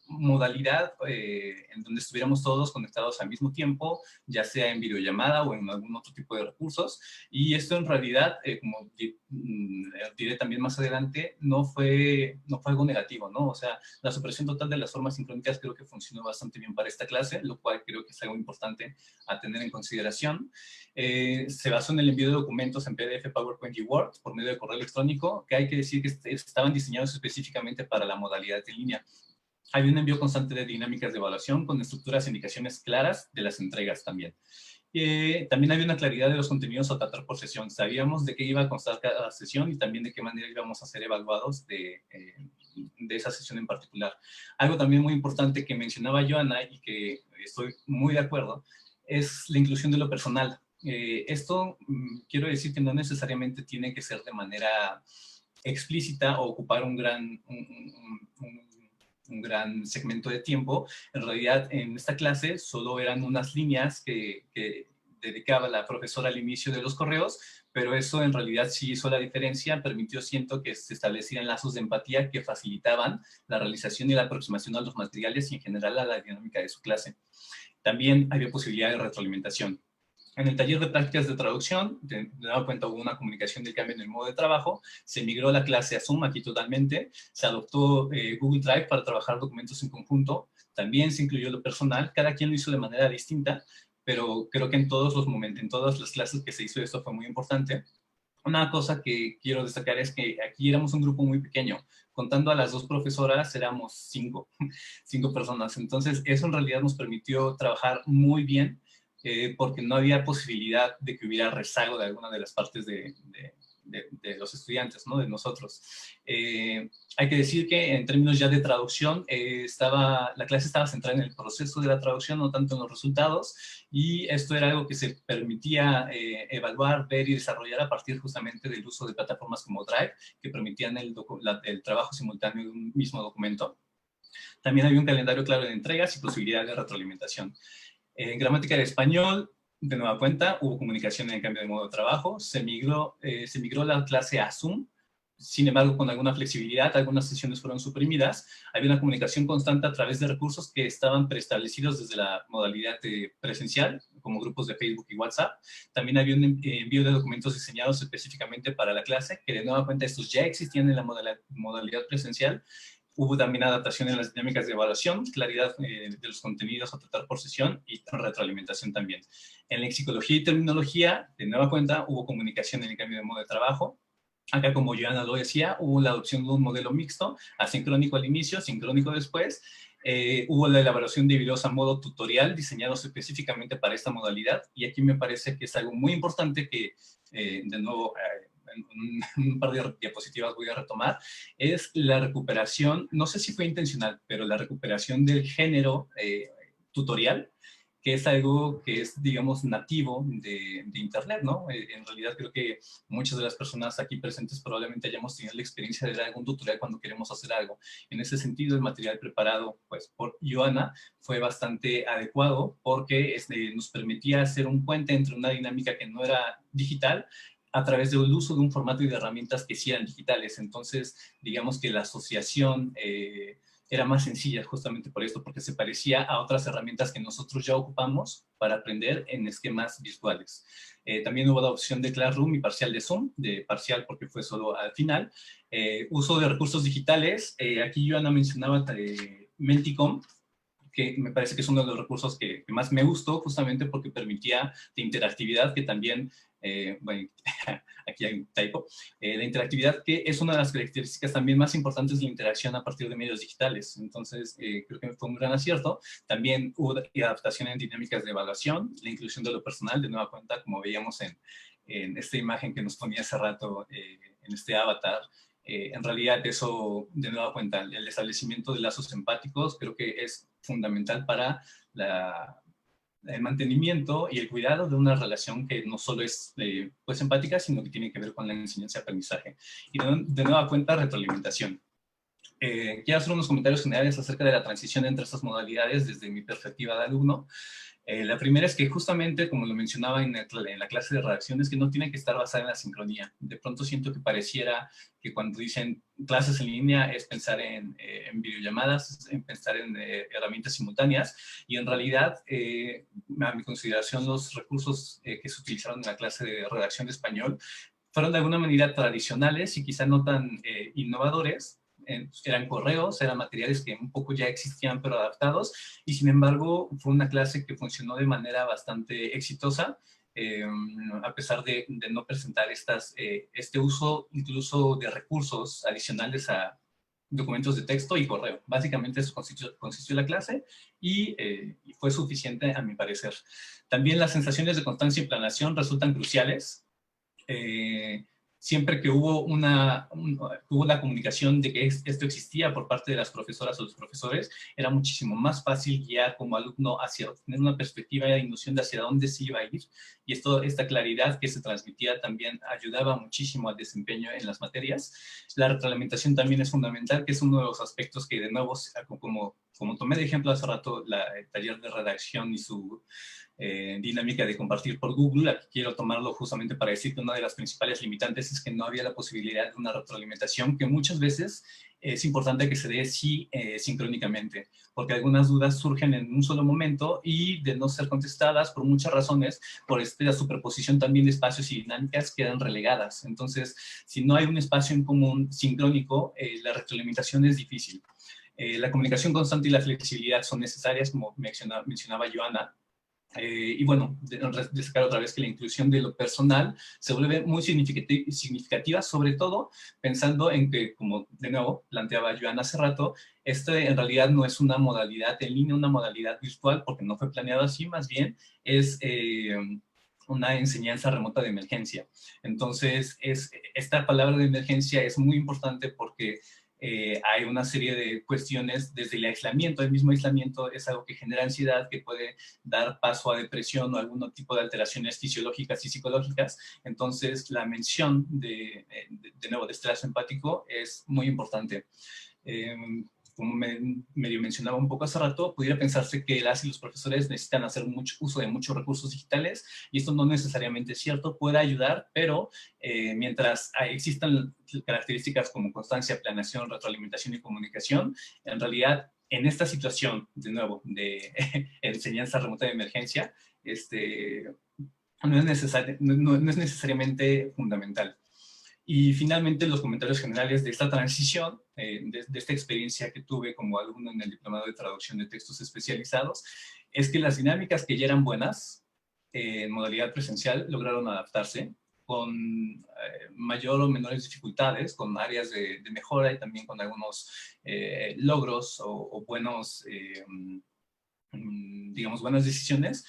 modalidad en donde estuviéramos todos conectados al mismo tiempo, ya sea en videollamada o en algún otro tipo de recursos. Y esto en realidad, como diré también más adelante, no fue algo negativo, ¿no? O sea, la supresión total de las formas sincrónicas creo que funcionó bastante bien para esta clase, lo cual creo que es algo importante a tener en consideración. Se basó en el envío de documentos en PDF, PowerPoint y Word por medio de correo electrónico, que hay que decir que estaban diseñados específicamente para la modalidad en línea. Hay un envío constante de dinámicas de evaluación con estructuras e indicaciones claras de las entregas también. También había una claridad de los contenidos a tratar por sesión. Sabíamos de qué iba a constar cada sesión y también de qué manera íbamos a ser evaluados de esa sesión en particular. Algo también muy importante que mencionaba Joana y que estoy muy de acuerdo es la inclusión de lo personal. Esto quiero decir que no necesariamente tiene que ser de manera explícita o ocupar un gran segmento de tiempo. En realidad, en esta clase solo eran unas líneas que dedicaba la profesora al inicio de los correos, pero eso en realidad sí hizo la diferencia, permitió, siento, que se establecieran lazos de empatía que facilitaban la realización y la aproximación a los materiales y en general a la dinámica de su clase. También había posibilidad de retroalimentación. En el taller de prácticas de traducción, de nueva cuenta hubo una comunicación del cambio en el modo de trabajo, se migró la clase a Zoom aquí totalmente, se adoptó Google Drive para trabajar documentos en conjunto, también se incluyó lo personal, cada quien lo hizo de manera distinta, pero creo que en todos los momentos, en todas las clases que se hizo esto fue muy importante. Una cosa que quiero destacar es que aquí éramos un grupo muy pequeño, contando a las dos profesoras éramos 5 personas, entonces eso en realidad nos permitió trabajar muy bien, porque no había posibilidad de que hubiera rezago de alguna de las partes de los estudiantes, ¿no? De nosotros. Hay que decir que en términos ya de traducción, la clase estaba centrada en el proceso de la traducción, no tanto en los resultados, y esto era algo que se permitía evaluar, ver y desarrollar a partir justamente del uso de plataformas como Drive, que permitían el trabajo simultáneo de un mismo documento. También había un calendario claro de entregas y posibilidad de retroalimentación. En gramática de español, de nueva cuenta, hubo comunicación en el cambio de modo de trabajo, se migró la clase a Zoom, sin embargo, con alguna flexibilidad, algunas sesiones fueron suprimidas, había una comunicación constante a través de recursos que estaban preestablecidos desde la modalidad presencial, como grupos de Facebook y WhatsApp. También había un envío de documentos diseñados específicamente para la clase, que de nueva cuenta estos ya existían en la modalidad presencial. Hubo también adaptación en las dinámicas de evaluación, claridad de los contenidos a tratar por sesión y retroalimentación también. En lexicología y terminología, de nueva cuenta, hubo comunicación en el cambio de modo de trabajo. Acá, como Joana lo decía, hubo la adopción de un modelo mixto, asincrónico al inicio, sincrónico después. Hubo la elaboración de videos a modo tutorial diseñados específicamente para esta modalidad. Y aquí me parece que es algo muy importante que, de nuevo, un par de diapositivas voy a retomar, es la recuperación, no sé si fue intencional, pero la recuperación del género tutorial, que es algo que es, digamos, nativo de Internet, ¿no? En realidad creo que muchas de las personas aquí presentes probablemente hayamos tenido la experiencia de ver algún tutorial cuando queremos hacer algo. En ese sentido, el material preparado pues, por Joana fue bastante adecuado porque nos permitía hacer un puente entre una dinámica que no era digital a través del uso de un formato y de herramientas que sí eran digitales. Entonces, digamos que la asociación era más sencilla justamente por esto, porque se parecía a otras herramientas que nosotros ya ocupamos para aprender en esquemas visuales. También hubo la opción de Classroom y parcial de Zoom, de parcial porque fue solo al final. Uso de recursos digitales, aquí Joana mencionaba Menticom, que me parece que es uno de los recursos que más me gustó, justamente porque permitía de interactividad, que también, bueno, aquí hay un typo, la interactividad, que es una de las características también más importantes de la interacción a partir de medios digitales. Entonces, creo que fue un gran acierto. También hubo adaptación en dinámicas de evaluación, la inclusión de lo personal, de nueva cuenta, como veíamos en esta imagen que nos ponía hace rato, en este avatar. En realidad eso, de nueva cuenta, el establecimiento de lazos empáticos creo que es fundamental para el mantenimiento y el cuidado de una relación que no solo es pues empática, sino que tiene que ver con la enseñanza y aprendizaje. Y de nueva cuenta, retroalimentación. Quiero hacer unos comentarios generales acerca de la transición entre estas modalidades desde mi perspectiva de alumno. La primera es que justamente, como lo mencionaba en la clase de redacción, es que no tiene que estar basada en la sincronía. De pronto siento que pareciera que cuando dicen clases en línea es pensar en videollamadas, en pensar en herramientas simultáneas, y en realidad, a mi consideración, los recursos que se utilizaron en la clase de redacción de español fueron de alguna manera tradicionales y quizá no tan innovadores. Eran correos, eran materiales que un poco ya existían pero adaptados, y sin embargo fue una clase que funcionó de manera bastante exitosa, a pesar de no presentar este uso incluso de recursos adicionales a documentos de texto y correo. Básicamente eso consistió la clase y fue suficiente a mi parecer. También las sensaciones de constancia y planeación resultan cruciales. Siempre que hubo la comunicación de que esto existía por parte de las profesoras o los profesores, era muchísimo más fácil guiar como alumno hacia tener una perspectiva y noción de hacia dónde se iba a ir. Y esta claridad que se transmitía también ayudaba muchísimo al desempeño en las materias. La retroalimentación también es fundamental, que es uno de los aspectos que, de nuevo, como tomé de ejemplo hace rato el taller de redacción y su dinámica de compartir por Google, aquí quiero tomarlo justamente para decir que una de las principales limitantes es que no había la posibilidad de una retroalimentación, que muchas veces es importante que se dé sincrónicamente, porque algunas dudas surgen en un solo momento y de no ser contestadas por muchas razones, por esta superposición también de espacios y dinámicas quedan relegadas. Entonces, si no hay un espacio en común sincrónico, la retroalimentación es difícil. La comunicación constante y la flexibilidad son necesarias, como mencionaba Joana. Y bueno, destacar otra vez que la inclusión de lo personal se vuelve muy significativa, sobre todo pensando en que, como de nuevo planteaba Joana hace rato, en realidad no es una modalidad en línea, una modalidad virtual, porque no fue planeado así, más bien es una enseñanza remota de emergencia. Entonces, esta palabra de emergencia es muy importante porque hay una serie de cuestiones desde el aislamiento. El mismo aislamiento es algo que genera ansiedad, que puede dar paso a depresión o algún tipo de alteraciones fisiológicas y psicológicas. Entonces, la mención de nuevo de estrés empático es muy importante. Como medio mencionaba un poco hace rato, pudiera pensarse que las y los profesores necesitan hacer mucho uso de muchos recursos digitales, y esto no necesariamente es cierto, puede ayudar, pero mientras existan características como constancia, planeación, retroalimentación y comunicación, en realidad, en esta situación, de nuevo, de enseñanza remota de emergencia, no es necesariamente fundamental. Y finalmente, los comentarios generales de esta transición, de esta experiencia que tuve como alumno en el diplomado de traducción de textos especializados, es que las dinámicas que ya eran buenas en modalidad presencial lograron adaptarse con mayor o menores dificultades, con áreas de mejora y también con algunos logros o buenos, digamos, buenas decisiones.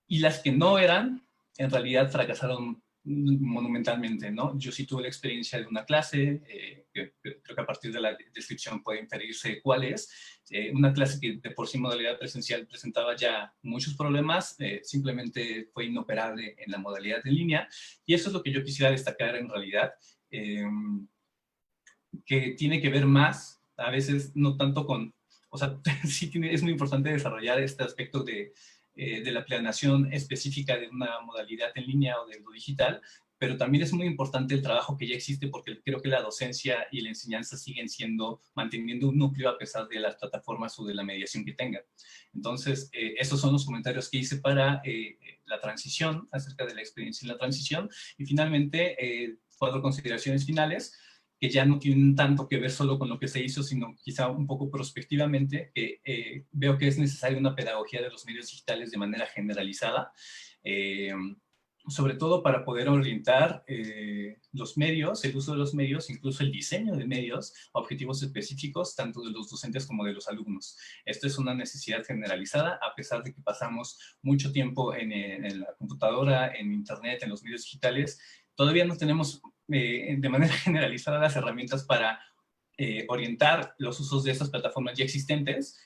Y las que no eran, en realidad fracasaron monumentalmente, ¿no? Yo sí tuve la experiencia de una clase, que creo que a partir de la descripción puede inferirse cuál es, una clase que de por sí modalidad presencial presentaba ya muchos problemas, simplemente fue inoperable en la modalidad en línea, y eso es lo que yo quisiera destacar en realidad, que tiene que ver más, a veces no tanto con, o sea, sí es muy importante desarrollar este aspecto de la planeación específica de una modalidad en línea o de lo digital, pero también es muy importante el trabajo que ya existe, porque creo que la docencia y la enseñanza siguen manteniendo un núcleo a pesar de las plataformas o de la mediación que tengan. Entonces, esos son los comentarios que hice para la transición, acerca de la experiencia en la transición, y finalmente, 4 consideraciones finales, que ya no tienen tanto que ver solo con lo que se hizo, sino quizá un poco prospectivamente, que veo que es necesaria una pedagogía de los medios digitales de manera generalizada, sobre todo para poder orientar los medios, el uso de los medios, incluso el diseño de medios a objetivos específicos, tanto de los docentes como de los alumnos. Esto es una necesidad generalizada, a pesar de que pasamos mucho tiempo en la computadora, en internet, en los medios digitales, todavía no tenemos de manera generalizada las herramientas para orientar los usos de estas plataformas ya existentes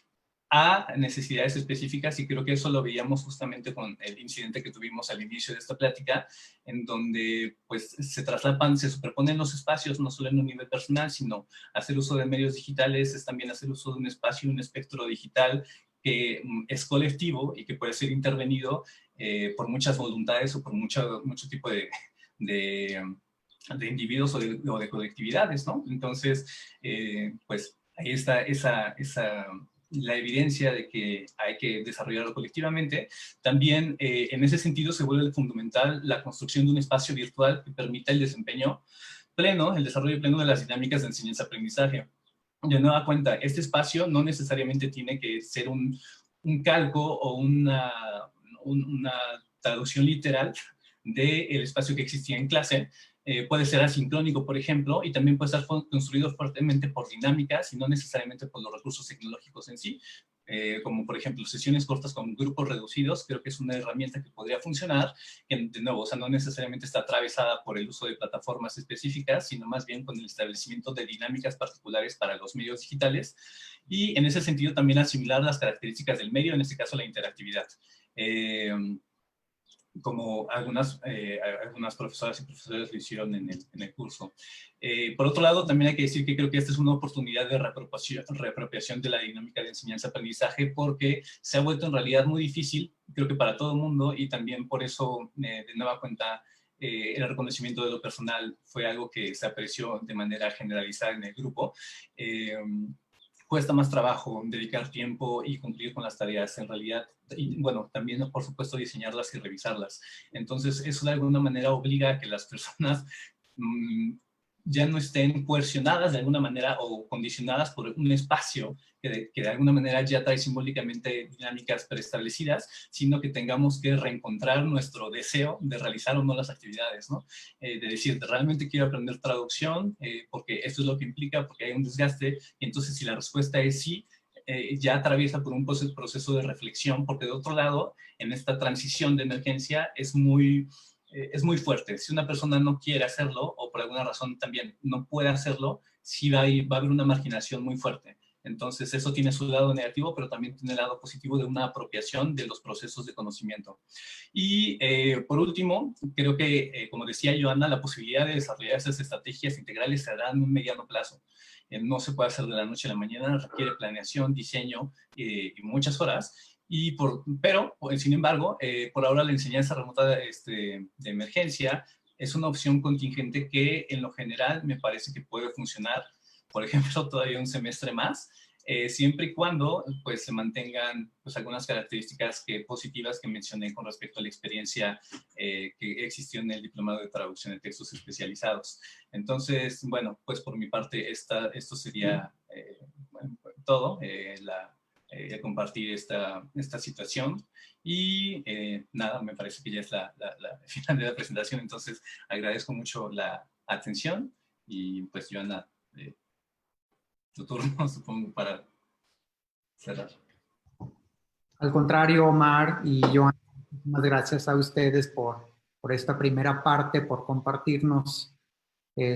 a necesidades específicas, y creo que eso lo veíamos justamente con el incidente que tuvimos al inicio de esta plática, en donde pues se superponen los espacios, no solo en un nivel personal, sino hacer uso de medios digitales es también hacer uso de un espacio, un espectro digital que es colectivo y que puede ser intervenido por muchas voluntades o por mucho tipo de individuos o de colectividades, ¿no? Entonces, pues ahí está la evidencia de que hay que desarrollarlo colectivamente. También, en ese sentido, se vuelve fundamental la construcción de un espacio virtual que permita el desempeño pleno, el desarrollo pleno de las dinámicas de enseñanza-aprendizaje. De nueva cuenta, este espacio no necesariamente tiene que ser un calco o una traducción literal del espacio que existía en clase, puede ser asincrónico, por ejemplo, y también puede estar construido fuertemente por dinámicas y no necesariamente por los recursos tecnológicos en sí. Como por ejemplo sesiones cortas con grupos reducidos, creo que es una herramienta que podría funcionar, que de nuevo, o sea, no necesariamente está atravesada por el uso de plataformas específicas, sino más bien con el establecimiento de dinámicas particulares para los medios digitales, y en ese sentido también asimilar las características del medio, en este caso la interactividad. Como algunas profesoras y profesores lo hicieron en el curso. Por otro lado, también hay que decir que creo que esta es una oportunidad de reapropiación de la dinámica de enseñanza-aprendizaje, porque se ha vuelto en realidad muy difícil, creo que para todo el mundo, y también por eso, de nueva cuenta, el reconocimiento de lo personal fue algo que se apreció de manera generalizada en el grupo. Cuesta más trabajo dedicar tiempo y cumplir con las tareas en realidad, y bueno, también por supuesto diseñarlas y revisarlas. Entonces eso de alguna manera obliga a que las personas ya no estén coercionadas de alguna manera o condicionadas por un espacio que de alguna manera ya trae simbólicamente dinámicas preestablecidas, sino que tengamos que reencontrar nuestro deseo de realizar o no las actividades, ¿no? De decir, realmente quiero aprender traducción porque esto es lo que implica, porque hay un desgaste, y entonces si la respuesta es sí, ya atraviesa por un proceso de reflexión, porque de otro lado, en esta transición de emergencia es muy fuerte. Si una persona no quiere hacerlo, o por alguna razón también no puede hacerlo, sí va a haber una marginación muy fuerte. Entonces, eso tiene su lado negativo, pero también tiene el lado positivo de una apropiación de los procesos de conocimiento. Y, por último, creo que, como decía Joana, la posibilidad de desarrollar esas estrategias integrales se dará en un mediano plazo. No se puede hacer de la noche a la mañana, requiere planeación, diseño y muchas horas. Pero, sin embargo, por ahora la enseñanza remota de emergencia es una opción contingente que en lo general me parece que puede funcionar, por ejemplo, todavía un semestre más, siempre y cuando pues, se mantengan pues, algunas características positivas que mencioné con respecto a la experiencia que existió en el diplomado de traducción de textos especializados. Entonces, bueno, pues por mi parte esto sería todo, compartir esta situación. Y nada, me parece que ya es la final de la presentación, entonces agradezco mucho la atención y pues Joana, tu turno, supongo, para cerrar.
Al contrario, Omar y Joana, muchísimas gracias a ustedes por esta primera parte, por compartirnos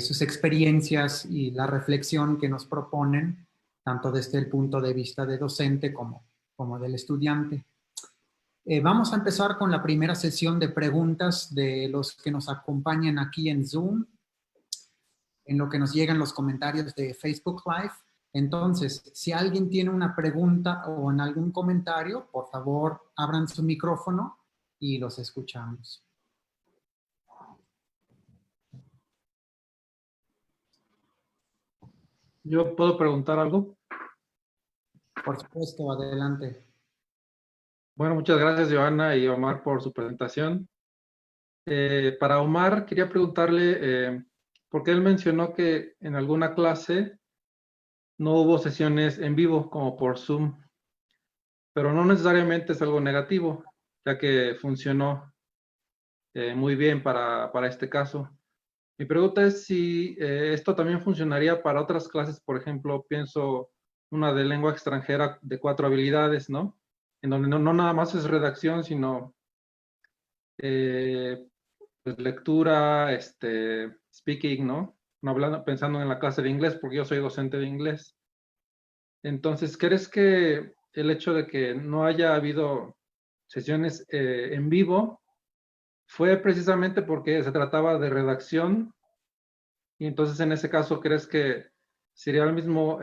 sus experiencias y la reflexión que nos proponen, tanto desde el punto de vista de docente como del estudiante. Vamos a empezar con la primera sesión de preguntas de los que nos acompañan aquí en Zoom, en lo que nos llegan los comentarios de Facebook Live. Entonces, si alguien tiene una pregunta o en algún comentario, por favor, abran su micrófono y los escuchamos.
¿Yo puedo preguntar algo?
Por supuesto, adelante.
Bueno, muchas gracias, Joana y Omar, por su presentación. Para Omar, quería preguntarle, porque él mencionó que en alguna clase no hubo sesiones en vivo, como por Zoom, pero no necesariamente es algo negativo, ya que funcionó muy bien para este caso. Mi pregunta es si esto también funcionaría para otras clases, por ejemplo, pienso una de lengua extranjera de 4 habilidades, ¿no? En donde no nada más es redacción, sino pues lectura, speaking, ¿no? No hablando, pensando en la clase de inglés, porque yo soy docente de inglés. Entonces, ¿crees que el hecho de que no haya habido sesiones en vivo fue precisamente porque se trataba de redacción? Y entonces, en ese caso, ¿crees que sería el mismo,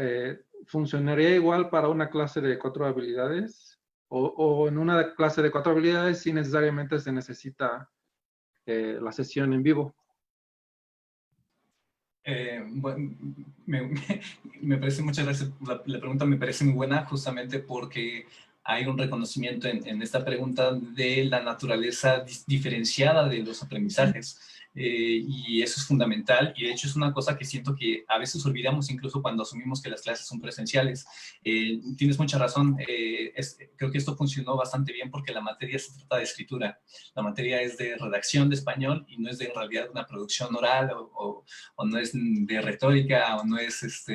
funcionaría igual para una clase de 4 habilidades? O en una clase de 4 habilidades sí necesariamente se necesita la sesión en vivo.
Bueno, me parece, muchas gracias, la pregunta me parece muy buena, justamente porque hay un reconocimiento en esta pregunta de la naturaleza diferenciada de los aprendizajes. y eso es fundamental, y de hecho es una cosa que siento que a veces olvidamos incluso cuando asumimos que las clases son presenciales. Tienes mucha razón, creo que esto funcionó bastante bien porque la materia se trata de escritura, la materia es de redacción de español y no es de en realidad una producción oral o no es de retórica o no es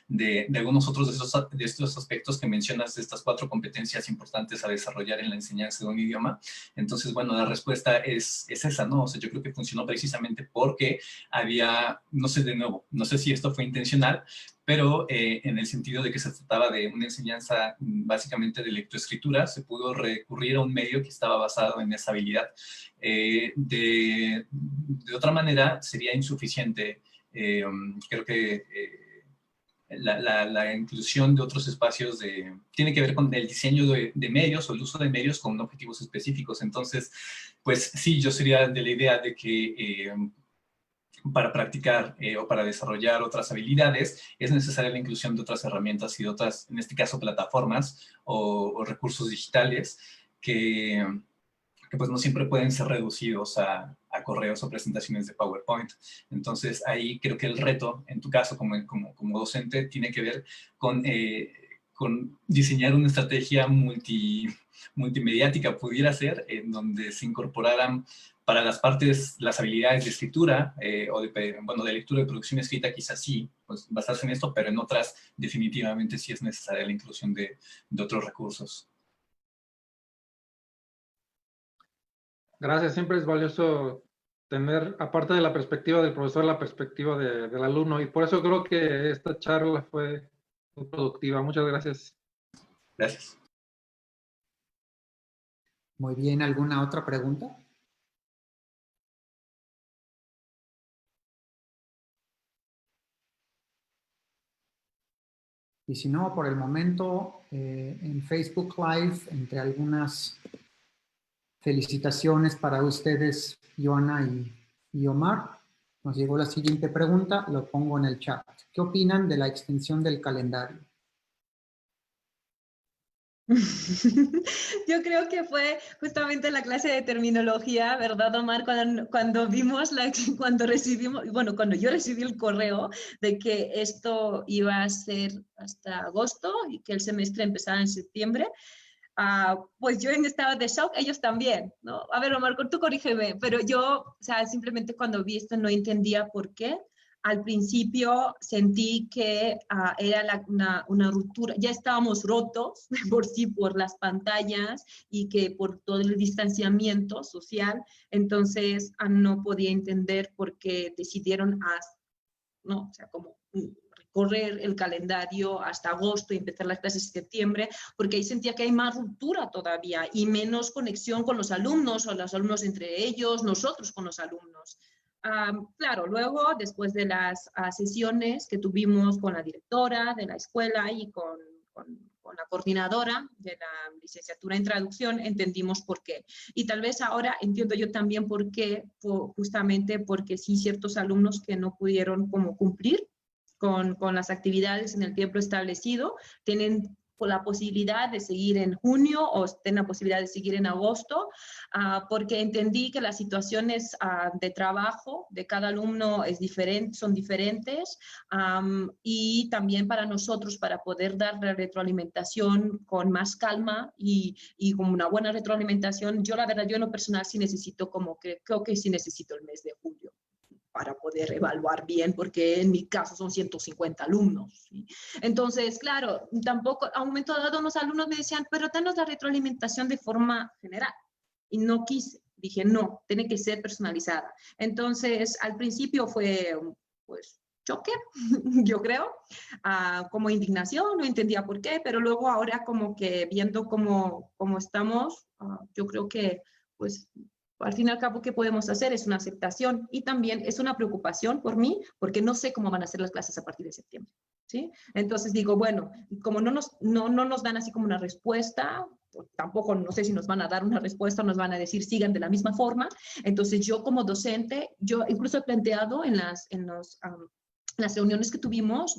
de algunos otros de estos aspectos que mencionas, de estas 4 competencias importantes a desarrollar en la enseñanza de un idioma. Entonces, bueno, la respuesta es esa, ¿no? O sea, yo creo que funcionó precisamente porque había, no sé, de nuevo, no sé si esto fue intencional, pero en el sentido de que se trataba de una enseñanza básicamente de lectoescritura, se pudo recurrir a un medio que estaba basado en esa habilidad. De otra manera, sería insuficiente. Creo que la inclusión de otros espacios tiene que ver con el diseño de medios o el uso de medios con objetivos específicos. Entonces, pues sí, yo sería de la idea de que para practicar o para desarrollar otras habilidades es necesaria la inclusión de otras herramientas y de otras, en este caso, plataformas o recursos digitales que pues no siempre pueden ser reducidos a correos o presentaciones de PowerPoint. Entonces, ahí creo que el reto, en tu caso como docente, tiene que ver con diseñar una estrategia multimediática, pudiera ser, en donde se incorporaran para las partes, las habilidades de escritura, o de lectura y producción escrita, quizás sí, pues basarse en esto, pero en otras definitivamente sí es necesaria la inclusión de otros recursos.
Gracias, siempre es valioso tener, aparte de la perspectiva del profesor, la perspectiva del alumno, y por eso creo que esta charla fue muy productiva. Muchas gracias.
Gracias.
Muy bien, ¿alguna otra pregunta? Y si no, por el momento, en Facebook Live, entre algunas felicitaciones para ustedes, Joana y Omar, nos llegó la siguiente pregunta, lo pongo en el chat. ¿Qué opinan de la extensión del calendario?
Yo creo que fue justamente la clase de terminología, ¿verdad, Omar? Cuando vimos, cuando recibimos, bueno, cuando yo recibí el correo de que esto iba a ser hasta agosto y que el semestre empezaba en septiembre, pues yo en estado de shock, ellos también, ¿no? A ver, Omar, tú corrígeme, pero yo, o sea, simplemente cuando vi esto no entendía por qué. Al principio sentí que era una ruptura, ya estábamos rotos por sí, por las pantallas y que por todo el distanciamiento social, entonces no podía entender por qué decidieron, ¿no? O sea, como correr el calendario hasta agosto y empezar las clases en septiembre, porque ahí sentía que hay más ruptura todavía y menos conexión con los alumnos o los alumnos entre ellos, nosotros con los alumnos. Claro, luego, después de las sesiones que tuvimos con la directora de la escuela y con la coordinadora de la licenciatura en traducción, entendimos por qué. Y tal vez ahora entiendo yo también por qué, justamente porque sí, ciertos alumnos que no pudieron como cumplir con las actividades en el tiempo establecido, tienen la posibilidad de seguir en junio o tienen la posibilidad de seguir en agosto, porque entendí que las situaciones de trabajo de cada alumno son diferentes, y también para nosotros, para poder dar la retroalimentación con más calma y con una buena retroalimentación, yo la verdad, yo en lo personal sí necesito creo que sí necesito el mes de julio para poder evaluar bien, porque en mi caso son 150 alumnos, ¿sí? Entonces, claro, tampoco, a un momento dado unos alumnos me decían, pero danos la retroalimentación de forma general, y no quise, dije, no, tiene que ser personalizada. Entonces, al principio fue, pues, choque, yo creo, como indignación, no entendía por qué, pero luego ahora como que viendo cómo estamos, yo creo que, pues, al fin y al cabo, ¿qué podemos hacer? Es una aceptación y también es una preocupación por mí, porque no sé cómo van a ser las clases a partir de septiembre, ¿sí? Entonces digo, bueno, como no nos dan así como una respuesta, tampoco no sé si nos van a dar una respuesta o nos van a decir sigan de la misma forma, entonces yo como docente, yo incluso he planteado en las reuniones que tuvimos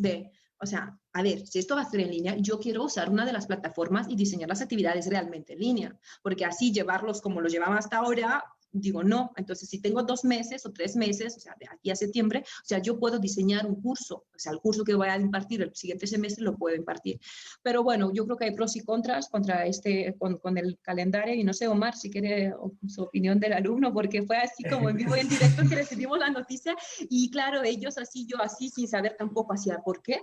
o sea, a ver, si esto va a ser en línea, yo quiero usar una de las plataformas y diseñar las actividades realmente en línea, porque así llevarlos como lo llevaba hasta ahora, digo no. Entonces, si tengo 2 meses o 3 meses, o sea, de aquí a septiembre, o sea, yo puedo diseñar un curso, o sea, el curso que voy a impartir el siguiente semestre lo puedo impartir. Pero bueno, yo creo que hay pros y contras con el calendario, y no sé, Omar, si quiere su opinión del alumno, porque fue así como en vivo y en directo que recibimos la noticia, y claro, ellos así, yo así, sin saber tampoco hacia por qué,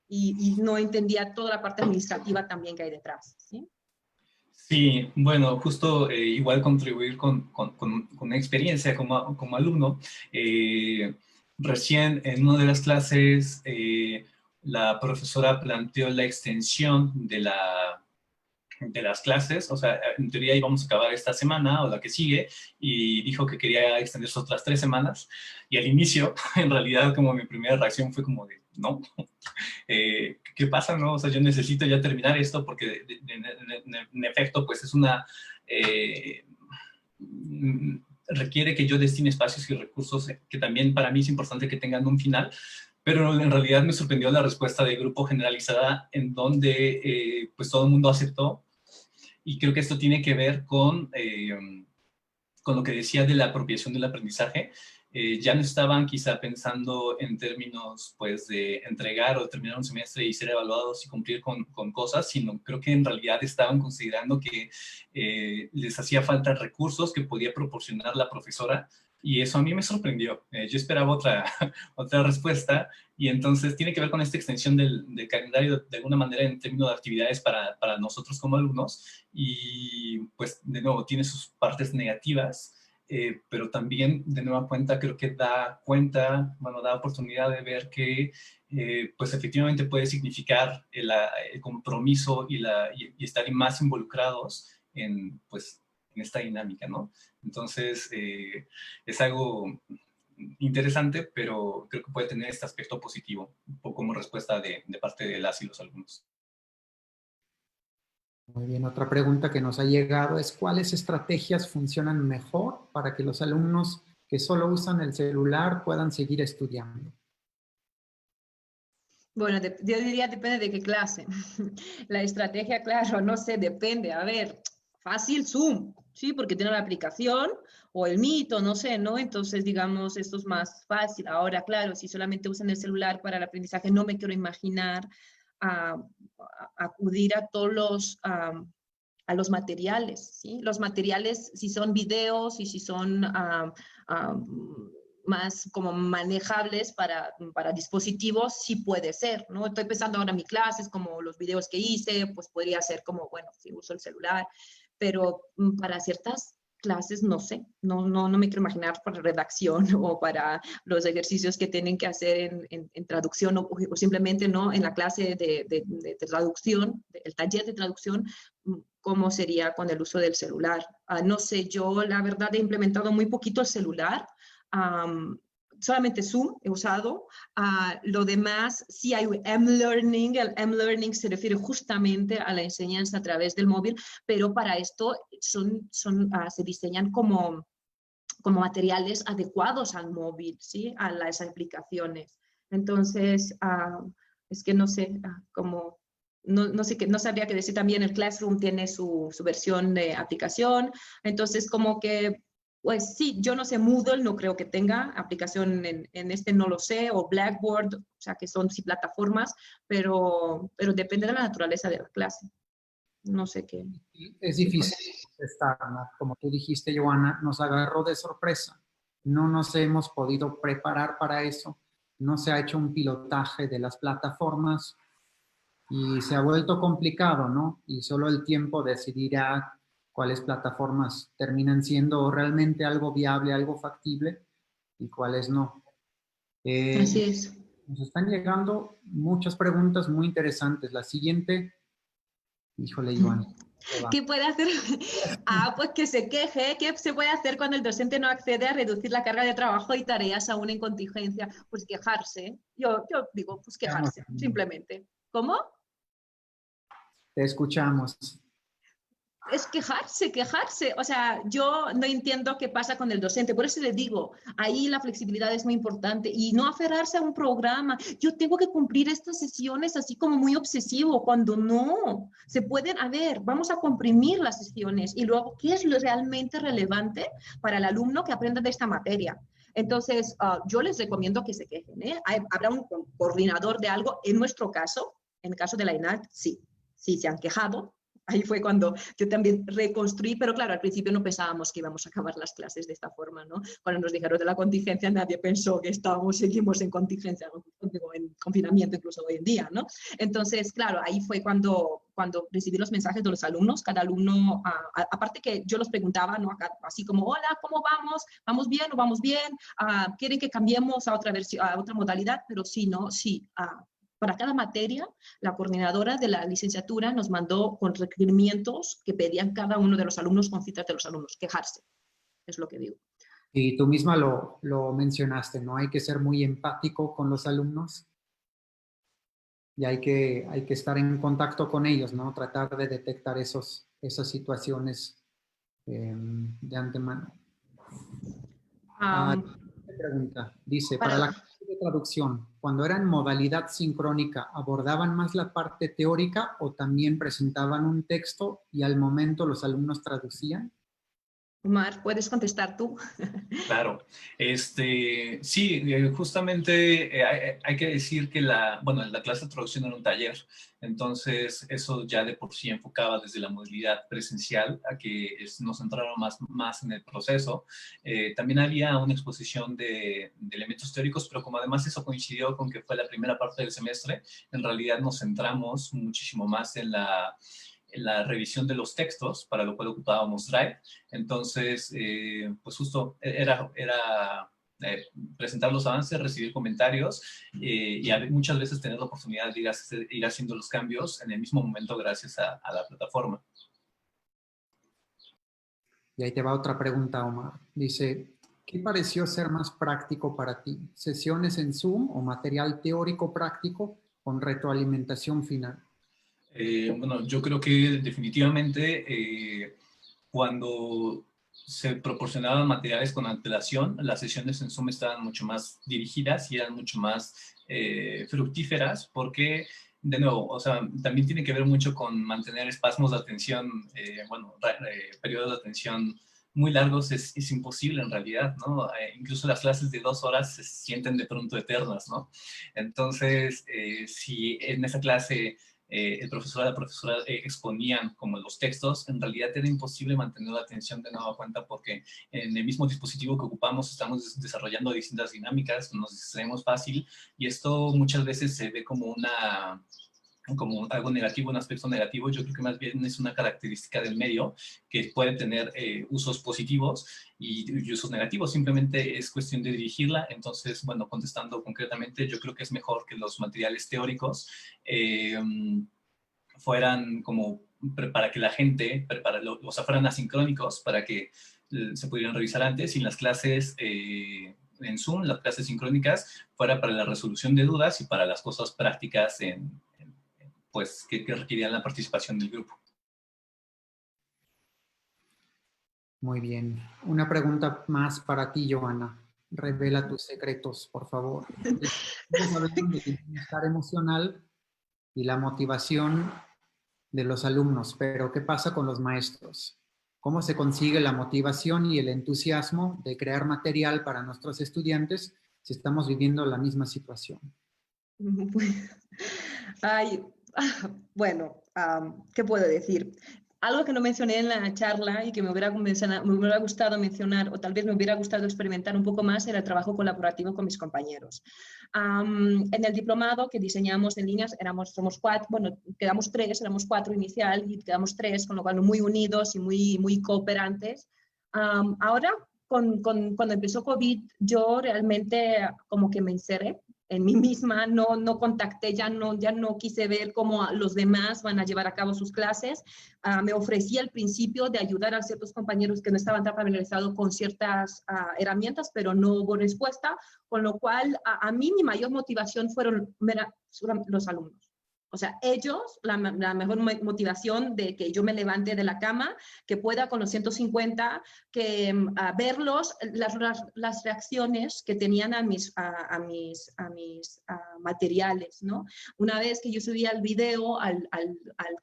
y no entendía toda la parte administrativa también que hay detrás, ¿sí?
Sí, bueno, justo igual contribuir con una experiencia como alumno. Recién en una de las clases la profesora planteó la extensión de las clases, o sea, en teoría íbamos a acabar esta semana o la que sigue, y dijo que quería extenderse otras 3 semanas, y al inicio, en realidad, como mi primera reacción fue como de, no, ¿qué pasa, no? O sea, yo necesito ya terminar esto porque, en efecto, pues es una... requiere que yo destine espacios y recursos que también para mí es importante que tengan un final, pero en realidad me sorprendió la respuesta del grupo generalizada en donde pues todo el mundo aceptó, y creo que esto tiene que ver con lo que decía de la apropiación del aprendizaje. Ya no estaban quizá pensando en términos pues de entregar o terminar un semestre y ser evaluados y cumplir con cosas, sino creo que en realidad estaban considerando que les hacía falta recursos que podía proporcionar la profesora, y eso a mí me sorprendió. Yo esperaba otra respuesta, y entonces tiene que ver con esta extensión del calendario de alguna manera en términos de actividades para nosotros como alumnos, y pues de nuevo tiene sus partes negativas, pero también de nueva cuenta creo que da oportunidad de ver que pues efectivamente puede significar el compromiso y estar más involucrados pues, en esta dinámica, ¿no? Entonces, es algo interesante, pero creo que puede tener este aspecto positivo como respuesta de parte de las y los alumnos.
Muy bien, otra pregunta que nos ha llegado es ¿cuáles estrategias funcionan mejor para que los alumnos que solo usan el celular puedan seguir estudiando?
Bueno, yo diría depende de qué clase. La estrategia, claro, no sé, depende. A ver, fácil Zoom, ¿sí? Porque tiene la aplicación, o el Meet, o no sé, ¿no? Entonces, digamos, esto es más fácil. Ahora, claro, si solamente usan el celular para el aprendizaje, no me quiero imaginar acudir a todos a los materiales, ¿sí? Los materiales, si son videos y si son más como manejables para dispositivos, sí puede ser, ¿no? Estoy pensando ahora en mis clases, como los videos que hice, pues podría ser como, bueno, si uso el celular, pero para ciertas clases, no sé, no me quiero imaginar para redacción o para los ejercicios que tienen que hacer en traducción o simplemente no en la clase de traducción, el taller de traducción, cómo sería con el uso del celular. No sé, yo la verdad he implementado muy poquito el celular, solamente Zoom he usado. Lo demás, sí hay M-Learning. El M-Learning se refiere justamente a la enseñanza a través del móvil, pero para esto se diseñan como materiales adecuados al móvil, ¿sí? A las aplicaciones. Entonces, es que no sé, como... No sé, no sabría qué decir. También el Classroom tiene su versión de aplicación, entonces como que pues sí, yo no sé, Moodle no creo que tenga aplicación en este, no lo sé, o Blackboard, o sea, que son sí plataformas, pero depende de la naturaleza de la clase. No sé qué.
Es difícil contestar, ¿no? Como tú dijiste, Joana, nos agarró de sorpresa. No nos hemos podido preparar para eso. No se ha hecho un pilotaje de las plataformas y se ha vuelto complicado, ¿no? Y solo el tiempo decidirá cuáles plataformas terminan siendo realmente algo viable, algo factible y cuáles no.
Así es.
Nos están llegando muchas preguntas muy interesantes. La siguiente, híjole, Iván.
¿Qué puede hacer? Pues que se queje. ¿Qué se puede hacer cuando el docente no accede a reducir la carga de trabajo y tareas aún en contingencia? Pues quejarse. Yo digo, pues quejarse, simplemente. ¿Cómo?
Te escuchamos.
es quejarse. O sea, yo no entiendo qué pasa con el docente. Por eso le digo, ahí la flexibilidad es muy importante y no aferrarse a un programa. Yo tengo que cumplir estas sesiones así como muy obsesivo, cuando no. Se pueden, a ver, vamos a comprimir las sesiones y luego, ¿qué es lo realmente relevante para el alumno que aprenda de esta materia? Entonces, yo les recomiendo que se quejen, ¿eh? Habrá un coordinador de algo. En nuestro caso, en el caso de la ENALT, sí se han quejado. Ahí fue cuando yo también reconstruí, pero claro, al principio no pensábamos que íbamos a acabar las clases de esta forma, ¿no? Cuando nos dijeron de la contingencia, nadie pensó que seguimos en contingencia, en confinamiento incluso hoy en día, ¿no? Entonces, claro, ahí fue cuando recibí los mensajes de los alumnos. Cada alumno, aparte que yo los preguntaba, ¿no? Así como, hola, ¿cómo vamos? ¿Vamos bien o vamos bien? ¿Quieren que cambiemos a otra versión, a otra modalidad? Pero sí, ¿no? Sí. Para cada materia, la coordinadora de la licenciatura nos mandó con requerimientos que pedían cada uno de los alumnos, con citas de los alumnos, quejarse, es lo que digo.
Y tú misma lo mencionaste, ¿no? Hay que ser muy empático con los alumnos y hay que estar en contacto con ellos, ¿no? Tratar de detectar esas situaciones de antemano. Pregunta, dice, para la clase de traducción, cuando era en modalidad sincrónica, ¿abordaban más la parte teórica o también presentaban un texto y al momento los alumnos traducían?
Omar, ¿puedes contestar tú?
Claro, sí, justamente hay que decir que la clase de traducción era un taller, entonces eso ya de por sí enfocaba desde la modalidad presencial a que nos centraron más en el proceso. También había una exposición de elementos teóricos, pero como además eso coincidió con que fue la primera parte del semestre, en realidad nos centramos muchísimo más en la revisión de los textos, para lo cual ocupábamos Drive. Entonces, pues justo era presentar los avances, recibir comentarios y muchas veces tener la oportunidad de ir haciendo los cambios en el mismo momento gracias a la plataforma.
Y ahí te va otra pregunta, Omar. Dice, ¿qué pareció ser más práctico para ti? ¿Sesiones en Zoom o material teórico práctico con retroalimentación final?
Bueno, yo creo que definitivamente cuando se proporcionaban materiales con antelación, las sesiones en Zoom estaban mucho más dirigidas y eran mucho más fructíferas porque, de nuevo, o sea, también tiene que ver mucho con mantener espasmos de atención, periodos de atención muy largos es imposible en realidad, ¿no? Incluso las clases de 2 horas se sienten de pronto eternas, ¿no? Entonces, si en esa clase el profesor o la profesora exponían como los textos, en realidad era imposible mantener la atención de nueva cuenta porque en el mismo dispositivo que ocupamos estamos desarrollando distintas dinámicas, nos distraemos fácil y esto muchas veces se ve como algo negativo, un aspecto negativo. Yo creo que más bien es una característica del medio que puede tener usos positivos y usos negativos. Simplemente es cuestión de dirigirla. Entonces, bueno, contestando concretamente, yo creo que es mejor que los materiales teóricos fueran como para que la gente, o sea, fueran asincrónicos para que se pudieran revisar antes y en las clases en Zoom, las clases sincrónicas, fuera para la resolución de dudas y para las cosas prácticas pues, que requerían la participación del grupo.
Muy bien. Una pregunta más para ti, Johanna. Revela tus secretos, por favor. Estamos hablando del bienestar emocional y la motivación de los alumnos, pero ¿qué pasa con los maestros? ¿Cómo se consigue la motivación y el entusiasmo de crear material para nuestros estudiantes si estamos viviendo la misma situación?
Bueno, ¿qué puedo decir? Algo que no mencioné en la charla y que me hubiera gustado mencionar, o tal vez me hubiera gustado experimentar un poco más, era el trabajo colaborativo con mis compañeros. En el diplomado que diseñamos en líneas, somos 4, bueno, quedamos 3, éramos 4 inicial y quedamos 3, con lo cual muy unidos y muy cooperantes. Ahora, cuando empezó COVID, yo realmente como que me encerré en mí misma, no contacté, ya no quise ver cómo los demás van a llevar a cabo sus clases. Me ofrecí al principio de ayudar a ciertos compañeros que no estaban tan familiarizados con ciertas herramientas, pero no hubo respuesta, con lo cual a mí mi mayor motivación fueron los alumnos. O sea, ellos, la mejor motivación de que yo me levante de la cama, que pueda con los 150, que verlos, las reacciones que tenían a mis materiales, ¿no? Una vez que yo subía el video al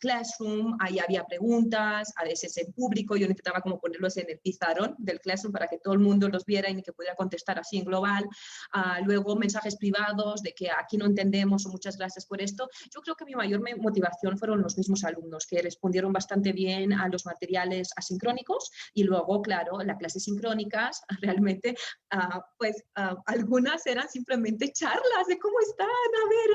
Classroom, ahí había preguntas, a veces en público, yo intentaba como ponerlos en el pizarrón del Classroom para que todo el mundo los viera y que pudiera contestar así en global. Luego mensajes privados de que aquí no entendemos o muchas gracias por esto. Yo creo que mi mayor motivación fueron los mismos alumnos que respondieron bastante bien a los materiales asincrónicos y luego, claro, las clases sincrónicas realmente, algunas eran simplemente charlas de cómo están,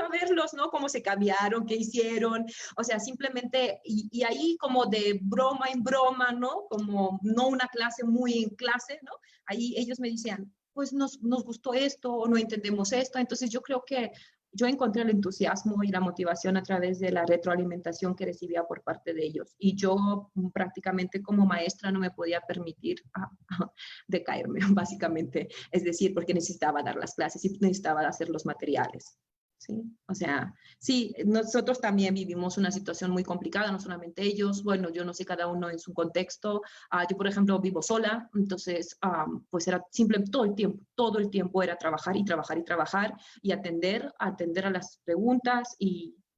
a verlos, ¿no? Cómo se cambiaron, qué hicieron, o sea, simplemente, y ahí como de broma en broma, ¿no? Como no una clase muy en clase, ¿no? Ahí ellos me decían, pues nos gustó esto o no entendemos esto, entonces yo creo que yo encontré el entusiasmo y la motivación a través de la retroalimentación que recibía por parte de ellos. Y yo prácticamente como maestra no me podía permitir decaerme, básicamente. Es decir, porque necesitaba dar las clases y necesitaba hacer los materiales. ¿Sí? O sea, sí, nosotros también vivimos una situación muy complicada, no solamente ellos, bueno, yo no sé cada uno en su contexto, yo por ejemplo vivo sola, entonces pues era simplemente todo el tiempo era trabajar y trabajar y trabajar y atender a las preguntas,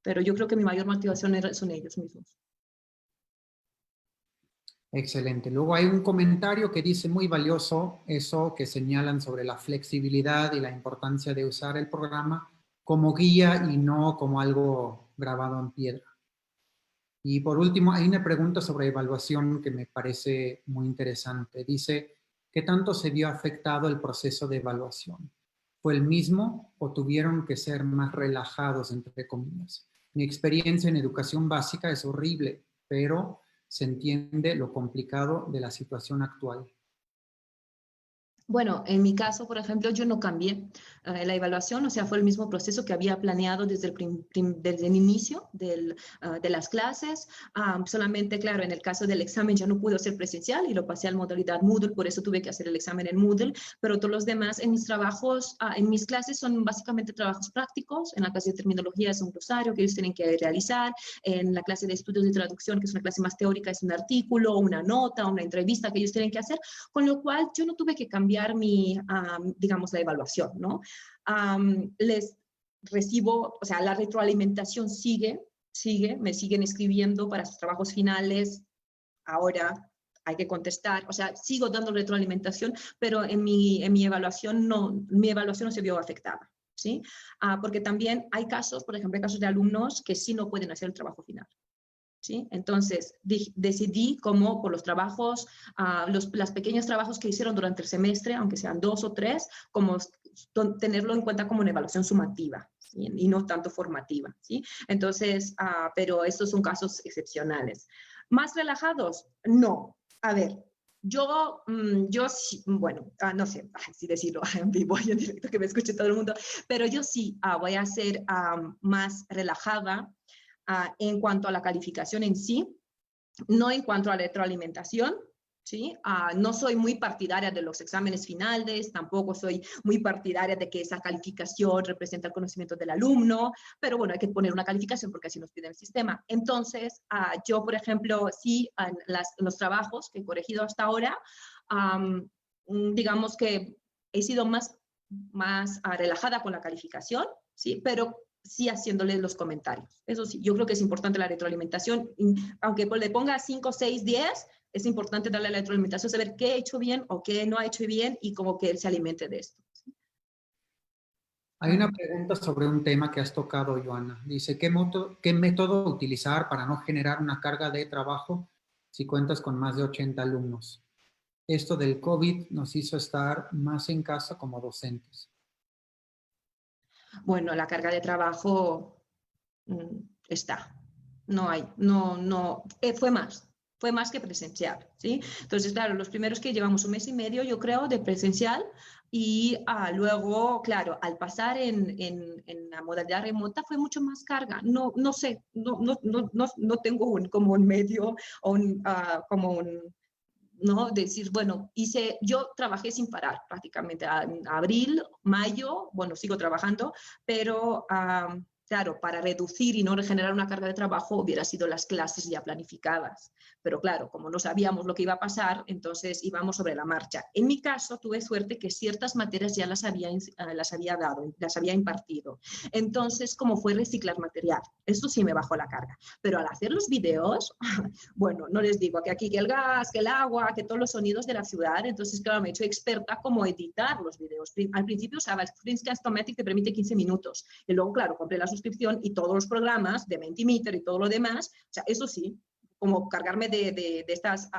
pero yo creo que mi mayor motivación son ellos mismos.
Excelente. Luego hay un comentario que dice muy valioso eso que señalan sobre la flexibilidad y la importancia de usar el programa como guía y no como algo grabado en piedra. Y por último, hay una pregunta sobre evaluación que me parece muy interesante. Dice, ¿qué tanto se vio afectado el proceso de evaluación? ¿Fue el mismo o tuvieron que ser más relajados, entre comillas? Mi experiencia en educación básica es horrible, pero se entiende lo complicado de la situación actual.
Bueno, en mi caso, por ejemplo, yo no cambié la evaluación, o sea, fue el mismo proceso que había planeado desde el inicio de las clases. Solamente, claro, en el caso del examen ya no pudo ser presencial y lo pasé a la modalidad Moodle, por eso tuve que hacer el examen en Moodle, pero todos los demás en mis trabajos, en mis clases son básicamente trabajos prácticos. En la clase de terminología es un glosario que ellos tienen que realizar, en la clase de estudios de traducción, que es una clase más teórica, es un artículo, una nota, una entrevista que ellos tienen que hacer, con lo cual yo no tuve que cambiar digamos, la evaluación, ¿no? Les recibo, o sea, la retroalimentación me siguen escribiendo para sus trabajos finales, ahora hay que contestar, o sea, sigo dando retroalimentación, pero en mi evaluación mi evaluación no se vio afectada, ¿sí? Porque también hay casos, por ejemplo, hay casos de alumnos que sí no pueden hacer el trabajo final. ¿Sí? Entonces, decidí como por los trabajos, los pequeños trabajos que hicieron durante el semestre, aunque sean 2 o 3, como tenerlo en cuenta como una evaluación sumativa, ¿sí? Y no tanto formativa, ¿sí? Entonces, pero estos son casos excepcionales. ¿Más relajados? No. A ver, yo sí, bueno, no sé si decirlo en vivo y en directo que me escuche todo el mundo, pero yo sí voy a ser más relajada en cuanto a la calificación en sí, no en cuanto a la retroalimentación, ¿sí? No soy muy partidaria de los exámenes finales, tampoco soy muy partidaria de que esa calificación representa el conocimiento del alumno, pero bueno, hay que poner una calificación porque así nos pide el sistema. Entonces, yo, por ejemplo, sí, en los trabajos que he corregido hasta ahora, digamos que he sido más relajada con la calificación, ¿sí? Pero sí haciéndole los comentarios. Eso sí, yo creo que es importante la retroalimentación, aunque le ponga 5, 6, 10, es importante darle la retroalimentación, saber qué he hecho bien o qué no ha hecho bien y como que él se alimente de esto.
Hay una pregunta sobre un tema que has tocado, Joana. Dice, ¿qué método utilizar para no generar una carga de trabajo si cuentas con más de 80 alumnos? Esto del COVID nos hizo estar más en casa como docentes.
Bueno, la carga de trabajo está. No hay, fue más que presencial, ¿sí? Entonces, claro, los primeros que llevamos 1 mes y medio, yo creo, de presencial y luego, claro, al pasar en la modalidad remota fue mucho más carga. No sé, no tengo como un medio o como un... ¿no? Decir, bueno, yo trabajé sin parar prácticamente, en abril, mayo, bueno, sigo trabajando, pero Claro, para reducir y no generar una carga de trabajo hubiera sido las clases ya planificadas. Pero claro, como no sabíamos lo que iba a pasar, entonces íbamos sobre la marcha. En mi caso, tuve suerte que ciertas materias ya las había dado, las había impartido. Entonces, como fue reciclar material, eso sí me bajó la carga. Pero al hacer los videos, bueno, no les digo que aquí que el gas, que el agua, que todos los sonidos de la ciudad. Entonces, claro, me he hecho experta como editar los videos. Al principio usaba el Screencast-O-Matic, que permite 15 minutos. Y luego, claro, compré la suscripción y todos los programas de Mentimeter y todo lo demás. O sea, eso sí, como cargarme de estas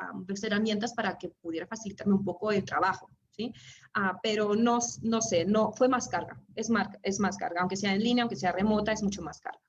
herramientas para que pudiera facilitarme un poco el trabajo. ¿Sí? Pero no sé, no, fue más carga, es más carga, aunque sea en línea, aunque sea remota, es mucho más carga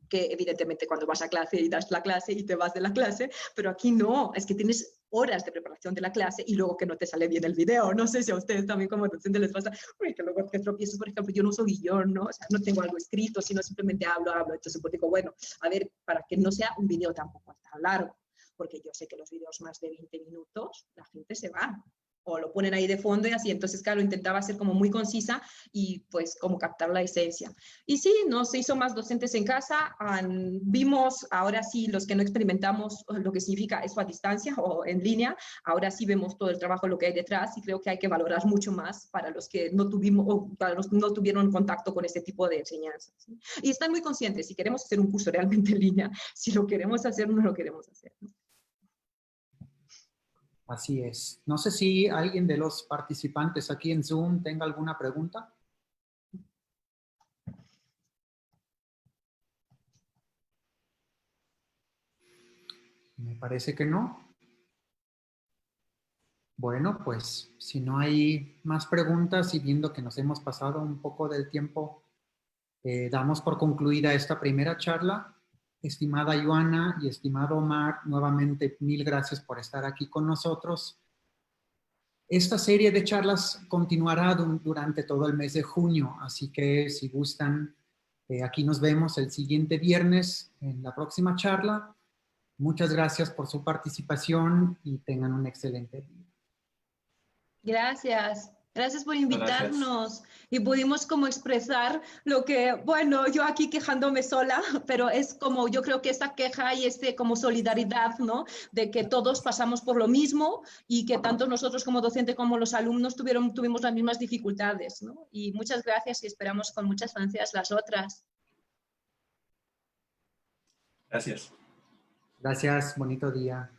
que evidentemente cuando vas a clase y das la clase y te vas de la clase, pero aquí no, es que tienes horas de preparación de la clase y luego que no te sale bien el video. No sé si a ustedes también como docente les pasa, uy, que luego que tropiezas, por ejemplo, yo no uso guión, ¿no? O sea, no tengo algo escrito, sino simplemente hablo. Entonces pues digo, bueno, a ver, para que no sea un video tampoco tan largo, porque yo sé que los videos más de 20 minutos, la gente se va, o lo ponen ahí de fondo y así. Entonces, claro, intentaba ser como muy concisa y pues como captar la esencia. Y sí, nos hizo más docentes en casa. Vimos, ahora sí, los que no experimentamos lo que significa eso a distancia o en línea, ahora sí vemos todo el trabajo, lo que hay detrás, y creo que hay que valorar mucho más para los que no tuvimos o para los que no tuvieron contacto con este tipo de enseñanzas. ¿Sí? Y están muy conscientes, si queremos hacer un curso realmente en línea, si lo queremos hacer, no lo queremos hacer, ¿no?
Así es. No sé si alguien de los participantes aquí en Zoom tenga alguna pregunta. Me parece que no. Bueno, pues si no hay más preguntas y viendo que nos hemos pasado un poco del tiempo, damos por concluida esta primera charla. Estimada Ioana y estimado Omar, nuevamente mil gracias por estar aquí con nosotros. Esta serie de charlas continuará durante todo el mes de junio, así que si gustan, aquí nos vemos el siguiente viernes en la próxima charla. Muchas gracias por su participación y tengan un excelente día.
Gracias por invitarnos. Y pudimos como expresar lo que, bueno, yo aquí quejándome sola, pero es como yo creo que esta queja y como solidaridad, ¿no? De que todos pasamos por lo mismo y que tanto nosotros como docente como los alumnos tuvimos las mismas dificultades, ¿no? Y muchas gracias y esperamos con muchas ansias las otras.
Gracias.
Gracias, bonito día.